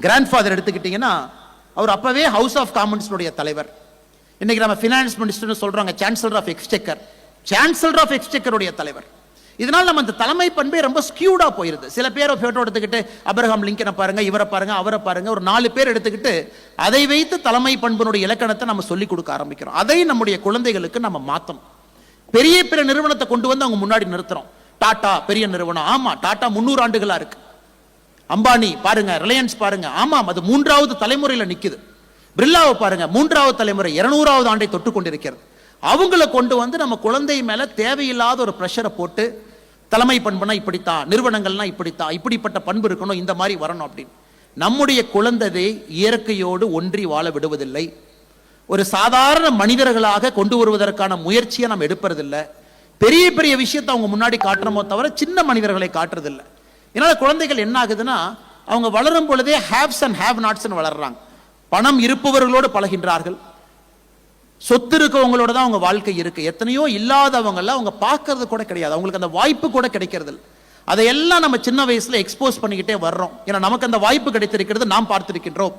கிராண்ட்ஃபாதர் எடுத்துக்கிட்டீங்கன்னா அவர் அப்பவே ஹவுஸ் ஆஃப் காமன்ஸுடைய தலைவர். இன்னைக்கு நம்ம ஃபினான்ஸ் மினிஸ்டர்னு சொல்றாங்க, சான்சலர் ஆஃப் எக்ஸ்செக்கர், சான்சலர் ஆஃப் எக்ஸ்செக்கருடைய தலைவர். இதனால நம்ம அந்த தலைமை பண்பே ரொம்ப ஸ்கியூடா போயிருது. சில பேரை போட்டோ எடுத்துக்கிட்டு அப்ரஹாம் லிங்கனை பாருங்க, இவரை பாருங்க, அவரை பாருங்க, ஒரு 4 பேர் எடுத்துக்கிட்டு அதை வைத்து தலைமை பண்புடைய இலக்கணத்தை நம்ம சொல்லிக் கொடுக்க ஆரம்பிக்கிறோம். அதை நம்முடைய குழந்தைகளுக்கு நம்ம மாத்தணும். பெரிய பெரிய நிறுவனத்தை கொண்டு வந்து அவங்க முன்னாடி நிறுத்துறோம். டாடா பெரிய நிறுவனம், ஆமா டாடா 300 ஆண்டுகளா இருக்கு. அம்பானி பாருங்க, ரிலையன்ஸ் பாருங்க, ஆமாம் அது 3வது தலைமுறையில நிக்குது. பிர்லாவை பாருங்க, 3வது தலைமுறை 200வது ஆண்டை தொட்டு கொண்டிருக்கிறது. அவங்கள கொண்டு வந்து நம்ம குழந்தை மேல தேவையில்லாத ஒரு பிரஷரை போட்டு தலைமை பண்புனா இப்படித்தான், நிறுவனங்கள்னா இப்படித்தான், இப்படிப்பட்ட பண்பு இருக்கணும், இந்த மாதிரி வரணும் அப்படின்னு. நம்முடைய குழந்தை இயற்கையோடு ஒன்றி வாழ விடுவதில்லை. ஒரு சாதாரண மனிதர்களாக கொண்டு வருவதற்கான முயற்சியை நம்ம எடுப்பதில்லை. பெரிய பெரிய விஷயத்தை அவங்க முன்னாடி காட்டுறமோ தவிர சின்ன மனிதர்களை காட்டுறதில்லை. இதனால குழந்தைகள் என்ன ஆகுதுன்னா அவங்க வளரும் பொழுதே ஹேவ்ஸ் அண்ட் ஹேவ் நாட்ஸ் வளர்றாங்க. பணம் இருப்பவர்களோடு பழகின்றார்கள், சொத்து இருக்கவங்களோட தான் அவங்க வாழ்க்கை இருக்கு. எத்தனையோ இல்லாதவங்கள அவங்க பார்க்கறது கூட கிடையாது, அவங்களுக்கு அந்த வாய்ப்பு கூட கிடைக்கிறது இல்லை. அதையெல்லாம் நம்ம சின்ன வயசுல எக்ஸ்போஸ் பண்ணிக்கிட்டே வர்றோம். ஏன்னா நமக்கு அந்த வாய்ப்பு கிடைத்திருக்கிறது, நாம் பார்த்திருக்கின்றோம்.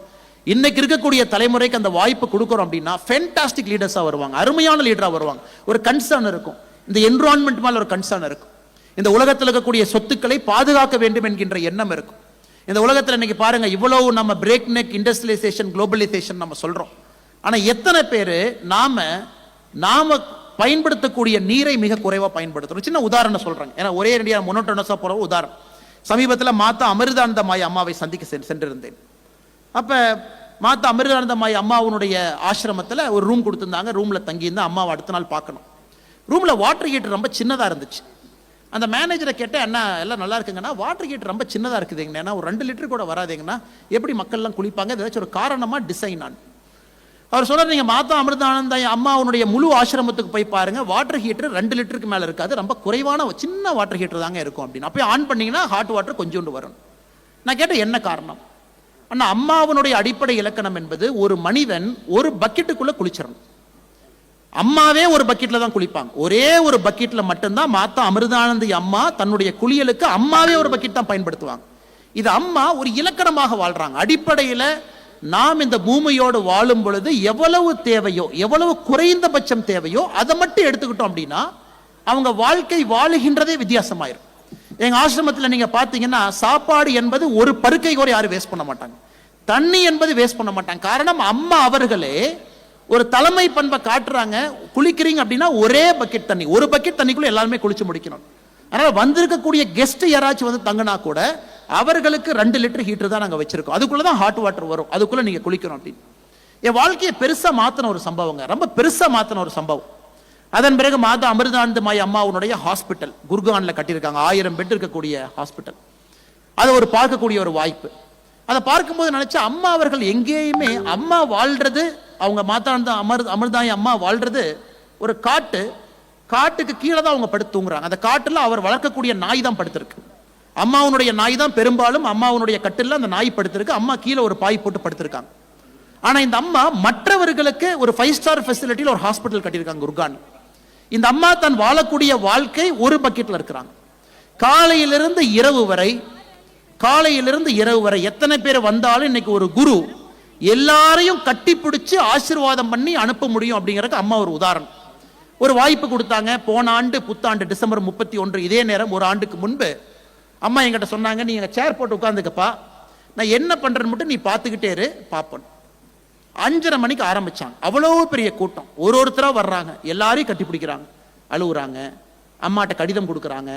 இன்னைக்கு இருக்கக்கூடிய தலைமுறைக்கு அந்த வாய்ப்பு கொடுக்குறோம் அப்படின்னா ஃபேண்டாஸ்டிக் லீடர்ஸா வருவாங்க, அருமையான லீடரா வருவாங்க. ஒரு கன்சர்ன் இருக்கும், இந்த என்விரான்மெண்ட் மேல ஒரு கன்சர்ன் இருக்கும், இந்த உலகத்தில் இருக்கக்கூடிய சொத்துக்களை பாதுகாக்க வேண்டும் என்கின்ற எண்ணம் இருக்கும். இந்த உலகத்தில் இன்னைக்கு பாருங்க இவ்வளவு நம்ம பிரேக் நெக் இண்டஸ்ட்ரியலைசேஷன், குளோபலைசேஷன் நம்ம சொல்றோம். ஆனா எத்தனை பேரு நாம பயன்படுத்தக்கூடிய நீரை மிக குறைவா பயன்படுத்துறோம். சின்ன உதாரணம் சொல்றாங்க, ஏன்னா ஒரே மொனோட்டோனஸா போற உதாரணம். சமீபத்தில் மாதா அமிர்தானந்தமாய் அம்மாவை சந்திக்க சென்றிருந்தேன். அப்ப மாதா அமிர்தானந்தமாய் அம்மாவுடைய ஆசிரமத்தில் ஒரு ரூம் கொடுத்திருந்தாங்க. ரூம்ல தங்கி இருந்தா அம்மாவை அடுத்த நாள் பார்க்கணும். ரூம்ல வாட்டர் ஹீட்டர் ரொம்ப சின்னதா இருந்துச்சு. அந்த மேனேஜரை கேட்டேன், அண்ணா எல்லாம் நல்லா இருக்குங்கன்னா வாட்டர் ஹீட்டர் ரொம்ப சின்னதா இருக்குதுங்கண்ணா, ஒரு 2 லிட்டர் கூட வராதுங்கண்ணா, எப்படி மக்கள்லாம் குளிப்பாங்க, ஏதாச்சும் ஒரு காரணமா டிசைன் ஆன். அவர் சொல்றாரு, நீங்க மாதா அமிர்தானந்த அம்மாவுடைய முழு ஆசிரமத்துக்கு போய் பாருங்க, வாட்டர் ஹீட்டர் 2 லிட்டருக்கு மேல இருக்காது, ரொம்ப குறைவான சின்ன வாட்டர் ஹீட்டர் தாங்க இருக்கும் அப்படின்னு. அப்போ ஆன் பண்ணீங்கன்னா ஹாட் வாட்டர் கொஞ்சோண்டு வரும். நான் கேட்டேன் என்ன காரணம்? அண்ணா அம்மாவனுடைய அடிப்படை இலக்கணம் என்பது ஒரு மனிதன் ஒரு பக்கெட்டுக்குள்ள குளிச்சிடணும். அம்மாவே ஒரு பக்கெட்ல தான் குளிப்பாங்க. ஒரே ஒரு பக்கெட்ல மட்டும்தான் மாதா அமிர்தானந்தி அம்மா தன்னுடைய குளியலுக்கு அம்மாவே ஒரு பக்கெட் தான் பயன்படுத்துவாங்க. இது அம்மா ஒரு இலக்கணமாக வாழ்றாங்க. அடிப்படையில் நாம் இந்த பூமியோடு வாழும் பொழுது எவ்வளவு தேவையோ, எவ்வளவு குறைந்தபட்சம் தேவையோ அதை மட்டும் எடுத்துக்கிட்டோம் அப்படின்னா அவங்க வாழ்க்கை வாழுகின்றதே வித்தியாசமாயிரும். எங்க ஆசிரமத்தில் நீங்க பாத்தீங்கன்னா சாப்பாடு என்பது ஒரு பருக்கை கூட யாரும் வேஸ்ட் பண்ண மாட்டாங்க, தண்ணி என்பது வேஸ்ட் பண்ண மாட்டாங்க. காரணம் அம்மா அவர்களே ஒரு தலைமை பண்பை காட்டுறாங்க. குளிக்கிறீங்க அப்படின்னா ஒரே பக்கெட் தண்ணி, ஒரு பக்கெட் தண்ணிக்குள்ள எல்லாருமே குளிச்சு முடிக்கணும். அதனால வந்திருக்கக்கூடிய கெஸ்ட் யாராச்சும் வந்து தங்கினா கூட அவர்களுக்கு 2 லிட்டர் ஹீட்டர் தான் நாங்க வச்சிருக்கோம். அதுக்குள்ள தான் ஹாட் வாட்டர் வரும், அதுக்குள்ள நீங்க குளிக்கணும் அப்படின்னு. என் வாழ்க்கையை பெருசா மாத்தின ஒரு சம்பவங்க, ரொம்ப பெருசா மாத்தின ஒரு சம்பவம். அதன் பிறகு மாதா அமிர்தானந்தமயி அம்மாவுடைய ஹாஸ்பிட்டல் குர்கான்ல கட்டியிருக்காங்க, 1000 பெட் இருக்கக்கூடிய ஹாஸ்பிட்டல். அதை ஒரு பார்க்கக்கூடிய ஒரு வாய்ப்பு. அதை பார்க்கும்போது நினைச்சா, அம்மா அவர்கள் எங்கேயுமே அம்மா வாழ்றது, அவங்க மாதா அமிர்தாயி அம்மா வாழ்றது ஒரு காட்டுக்கு கீழே தான் அவங்க படுத்து தூங்குறாங்க. அந்த காட்டுல அவர் வளர்க்கக்கூடிய நாய் தான் படுத்திருக்கு. அம்மாவுடைய நாய் தான் பெரும்பாலும் அம்மாவுடைய கட்டில அந்த நாய் படுத்திருக்கு, அம்மா கீழே ஒரு பாய் போட்டு படுத்திருக்காங்க. ஆனா இந்த அம்மா மற்றவர்களுக்கு ஒரு 5 ஸ்டார் ஃபெசிலிட்டியில் ஒரு ஹாஸ்பிட்டல் கட்டியிருக்காங்க குர்கான். இந்த அம்மா தன் வாழக்கூடிய வாழ்க்கை ஒரு பக்கெட்ல இருக்கிறாங்க. காலையிலிருந்து இரவு வரை எத்தனை பேர் வந்தாலும் இன்னைக்கு ஒரு குரு எல்லாரையும் கட்டி பிடிச்சு ஆசீர்வாதம் பண்ணி அனுப்ப முடியும் அப்படிங்கறதுக்கு அம்மா ஒரு உதாரணம். ஒரு வாய்ப்பு கொடுத்தாங்க. போன ஆண்டு புத்தாண்டு டிசம்பர் 31 இதே நேரம் ஒரு ஆண்டுக்கு முன்பு அம்மா என்கிட்ட சொன்னாங்க, நீங்க சேர் போட்டு உட்கார்ந்துக்கப்பா, நான் என்ன பண்றேன்னு மட்டும் நீ பார்த்துக்கிட்டே இரு பாப்பன். 5:30 மணிக்கு ஆரம்பிச்சாங்க. அவ்வளவு பெரிய கூட்டம், ஒருத்தரா வர்றாங்க, எல்லாரையும் கட்டி பிடிக்கிறாங்க, அழுகுறாங்க, அம்மாட்ட கடிதம் கொடுக்குறாங்க.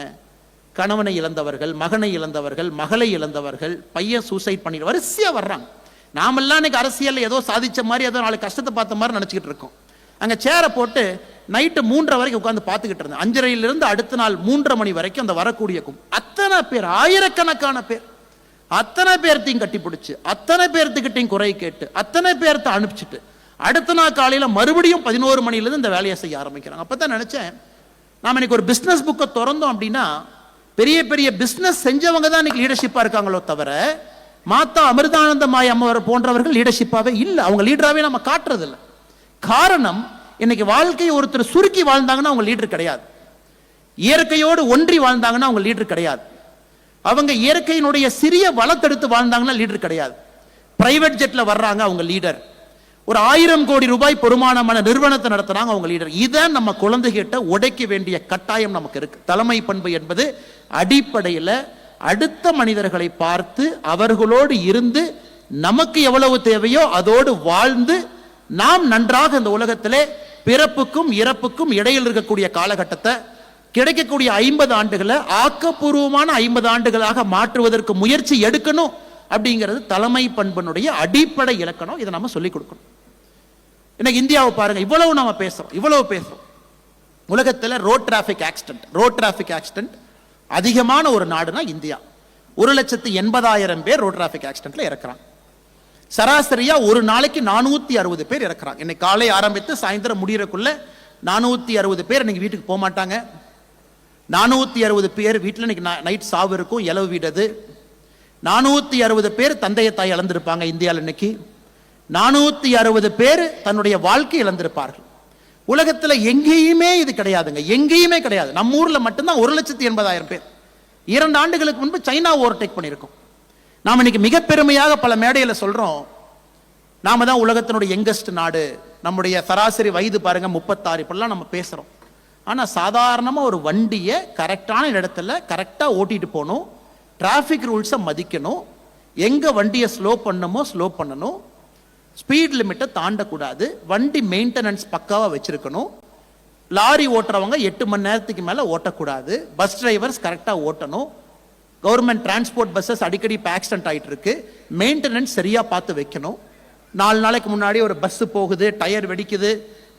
கணவனை இழந்தவர்கள், மகனை இழந்தவர்கள், மகளை இழந்தவர்கள், பையன் சூசைட் பண்ணி வரிசையா வர்றாங்க. நாமெல்லாம் இன்னைக்கு அரசியல் ஏதோ சாதிச்ச மாதிரி, ஏதோ நாலு கஷ்டத்தை பார்த்த மாதிரி நினைச்சுக்கிட்டு இருக்கோம். அங்க சேரை போட்டு நைட்டு 3:30 வரைக்கும் உட்கார்ந்து பார்த்துக்கிட்டு இருந்தேன். 5:30 அடுத்த நாள் 3:30 மணி வரைக்கும் அந்த வரக்கூடிய அத்தனை பேர், ஆயிரக்கணக்கான பேர், அத்தனை பேர்த்தையும் கட்டி பிடிச்சு, அத்தனை பேர்த்துக்கிட்டையும் குறை கேட்டு, அத்தனை பேர்த்த அனுப்பிச்சிட்டு அடுத்த நாள் காலையில மறுபடியும் 11 மணிலிருந்து இந்த வேலையை செய்ய ஆரம்பிக்கிறாங்க. அப்பதான் நினைச்சேன், நாம இன்னைக்கு ஒரு பிசினஸ் புக்கை திறந்தோம் அப்படின்னா பெரிய பெரிய பிசினஸ் செஞ்சவங்க தான் இன்னைக்கு லீடர்ஷிப்பா இருக்காங்களோ தவிர மாதா அமிர்தானந்தமயி அம்மா போன்றவர்கள் லீடர்ஷிப்பாவே இல்லை, அவங்க லீடராகவே நம்ம காட்டுறது இல்லை. காரணம், இன்னைக்கு வாழ்க்கையை ஒருத்தர் சுருக்கி வாழ்ந்தாங்கன்னா அவங்க லீடர் கிடையாது. இயற்கையோடு ஒன்றி வாழ்ந்தாங்கன்னா அவங்க லீடர் கிடையாது. அவங்க இயற்கையினுடைய சிறிய வளத்தெடுத்து வாழ்ந்தாங்கன்னா லீடர் கிடையாது. பிரைவேட் ஜெட்ல வர்றாங்க, அவங்க லீடர். ஒரு 1000 கோடி ரூபாய் பெருமானமான நிறுவனத்தை நடத்துறாங்க, அவங்க லீடர். இதை நம்ம குழந்தைகிட்ட உடைக்க வேண்டிய கட்டாயம் நமக்கு இருக்கு. தலைமை பண்பு என்பது அடிப்படையில் அடுத்த மனிதர்களை பார்த்து அவர்களோடு இருந்து நமக்கு எவ்வளவு தேவையோ அதோடு வாழ்ந்து நாம் நன்றாக இந்த உலகத்திலே பிறப்புக்கும் இறப்புக்கும் இடையில் இருக்கக்கூடிய காலகட்டத்தை கிடைக்கக்கூடிய 50 ஆண்டுகளை ஆக்கப்பூர்வமான 50 ஆண்டுகளாக மாற்றுவதற்கு முயற்சி எடுக்கணும். அப்படிங்கிறது தலைமை பண்பனுடைய அடிப்படை இலக்கணம். இதை நம்ம சொல்லிக் கொடுக்கணும். இன்னைக்கு இந்தியாவை பாருங்க, இவ்வளவு நாம பேசுறோம். உலகத்தில் ரோட் டிராபிக் ஆக்சிடென்ட் அதிகமான ஒரு நாடுனா இந்தியா. 1,80,000 பேர் ரோட் டிராபிக் ஆக்சிடென்ட்ல இறக்குறாங்க. சராசரியா ஒரு நாளைக்கு 460 பேர் இறக்குறாங்க. இன்னைக்கு காலை ஆரம்பித்து சாயந்தரம் முடியறக்குள்ள 460 பேர் இன்னைக்கு வீட்டுக்கு போக மாட்டாங்க. 460 பேர் வீட்டில் இன்னைக்கு நைட் சாவு இருக்கும், இலவு வீடு. 460 பேர் தந்தையை தாய் இழந்திருப்பாங்க இந்தியாவில். இன்னைக்கு 460 பேர் தன்னுடைய வாழ்க்கை இழந்திருப்பார்கள். உலகத்தில் எங்கேயுமே இது கிடையாதுங்க, எங்கேயுமே கிடையாது. நம்ம ஊர்ல மட்டும்தான் 1,80,000 பேர். 2 ஆண்டுகளுக்கு முன்பு சைனா ஓவர்டேக் பண்ணியிருக்கோம். நாம் இன்னைக்கு மிக பெருமையாக பல மேடையில் சொல்றோம், நாம தான் உலகத்தினுடைய யங்கஸ்ட் நாடு, நம்முடைய சராசரி வயது பாருங்க 36, இப்படிலாம் நம்ம பேசுறோம். ஆனா சாதாரணமா ஒரு வண்டியை கரெக்டான இடத்துல கரெக்டா ஓட்டிட்டு போகணும், டிராபிக் ரூல்ஸை மதிக்கணும், எங்க வண்டியை ஸ்லோ பண்ணணும், ஸ்பீட் லிமிட்டை தாண்டக்கூடாது, வண்டி மெயின்டெனன்ஸ் பக்காவா வச்சிருக்கணும், லாரி ஓட்டுறவங்க 8 மணி நேரத்துக்கு மேல ஓட்டக்கூடாது, பஸ் டிரைவர்ஸ் கரெக்டா ஓட்டணும், கவர்மெண்ட் டிரான்ஸ்போர்ட் பஸ்ஸஸ் அடிக்கடி இப்போ ஆக்சிடென்ட் ஆகிட்டு இருக்கு, மெயின்டெனன்ஸ் சரியா பார்த்து வைக்கணும். 4 நாளைக்கு முன்னாடி ஒரு பஸ் போகுது, டயர் வெடிக்குது,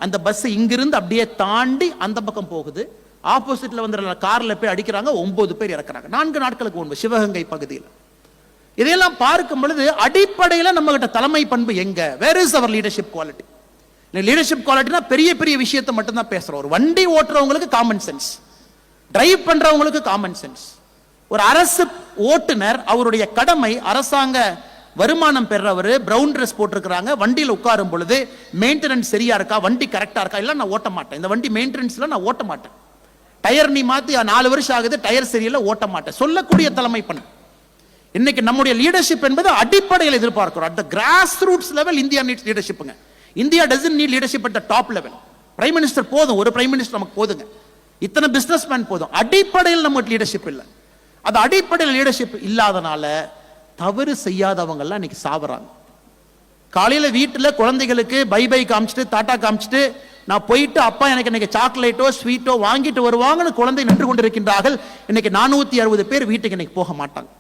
அந்த பஸ் இங்கிருந்து அப்படியே தாண்டி அந்த பக்கம் போகுது, ஆப்போசிட்ல வந்து கார்ல போய் அடிக்கிறாங்க, 9 பேர் இறக்குறாங்க 4 நாட்களுக்கு முன்பு சிவகங்கை பகுதியில். இதையெல்லாம் பார்க்கும் பொழுது அடிப்படையில் நம்ம கிட்ட தலைமை பண்பு எங்க? வேர் இஸ் அவர் லீடர்ஷிப் குவாலிட்டி? லீடர்ஷிப் குவாலிட்டினா பெரிய பெரிய விஷயத்தை மட்டும் தான் பேசுறோம். ஒரு வண்டி ஓட்டுறவங்களுக்கு காமன் சென்ஸ், டிரைவ் பண்றவங்களுக்கு காமன் சென்ஸ். ஒரு அரசு ஓட்டுநர் அவருடைய கடமை, அரசாங்க வருமானம் பெறவர், பிரவுன் ட்ரெஸ் போட்டிருக்கிறாங்க, வண்டியில் உட்காரும் பொழுது மெயின்டெனன்ஸ் சரியா இருக்கா, வண்டி கரெக்டா இருக்கா, இல்ல நான் ஓட்ட மாட்டேன், இந்த வண்டி மெயின்டெனன்ஸ்ல நான் ஓட்ட மாட்டேன், டயர் நீ மாத்தி 4 வருஷம் ஆகுது, டயர் சரியில்லை, ஓட்ட மாட்டேன் சொல்லக்கூடிய தலைமை பண்பு. இன்னைக்கு நம்முடைய லீடர்ஷிப் என்பது அடிப்படையில் எதிர்பார்க்கிறோம். At the grass roots level India needs லீடர்ஷிப்ங்க. India doesn't need leadership at the top level. Prime minister போதும், ஒரு பிரைம் மினிஸ்டர் நமக்கு போதுங்க, இத்தனை பிசினஸ் மேன் போதும். அடிப்படையில் நமக்கு லீடர்ஷிப் இல்லை. அது அடிப்படையில் லீடர்ஷிப் இல்லாதனால தவறு செய்யாதவங்க எல்லாம் இன்னைக்கு சாவறாங்க. காலையில வீட்டுல குழந்தைகளுக்கு பை பை காமிச்சிட்டு டாடா காமிச்சிட்டு நான் போயிட்டு அப்பா எனக்கு இன்னைக்கு சாக்லேட்டோ ஸ்வீட்டோ வாங்கிட்டு வருவாங்கன்னு குழந்தை நின்று கொண்டிருக்கின்றார்கள். இன்னைக்கு 460 பேர் வீட்டுக்கு இன்னைக்கு போக மாட்டாங்க.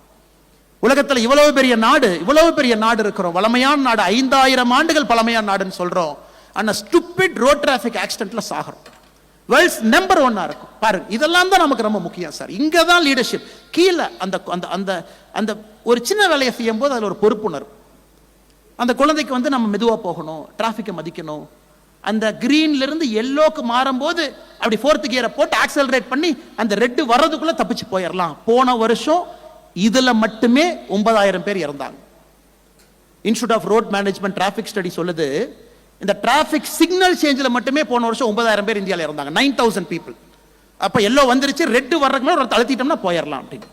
உலகத்துல இவ்வளவு பெரிய நாடு இருக்கிறோம், வளமையான நாடு, 5000 ஆண்டுகள் பழமையான நாடுன்னு சொல்றோம். ஆனா ஸ்டூபிட் ரோட் டிராபிக் ஆக்சிடென்ட்ல சாகிறோம். வேர்ல்ட்ஸ் நம்பர் 1 இருக்கும். பாருங்க, இதெல்லாம் தான் நமக்கு ரொம்ப முக்கியம் சார். இங்க தான் லீடர்ஷிப். கீழே அந்த அந்த அந்த ஒரு சின்ன வேலையை செய்யும் போது அதுல ஒரு பொறுப்புணர்வு. அந்த குழந்தைக்கு வந்து நம்ம மெதுவா போகணும், டிராபிக்கை மதிக்கணும். அந்த கிரீன்ல இருந்து எல்லோக்கு மாறும்போது அப்படி 4th கியரை போட்டு ஆக்சலரேட் பண்ணி அந்த ரெட் வர்றதுக்குள்ள தப்பிச்சு போயிடலாம். போன வருஷம் இதுல மட்டுமே 9000 பேர் இறந்தாங்க. Institute of road management traffic study சொல்லுது, இந்த டிராபிக் சிக்னல் சேஞ்சில் மட்டுமே போன வருஷம் 9000 பேர் இந்தியாவில் இறந்தாங்க. 9000 பீப்புள். அப்ப எல்லோ வந்துருச்சு, ரெட் வர்றதுக்கு மேலே ஒரு தளர்த்திட்டோம்னா போயிடலாம் அப்படின்னு.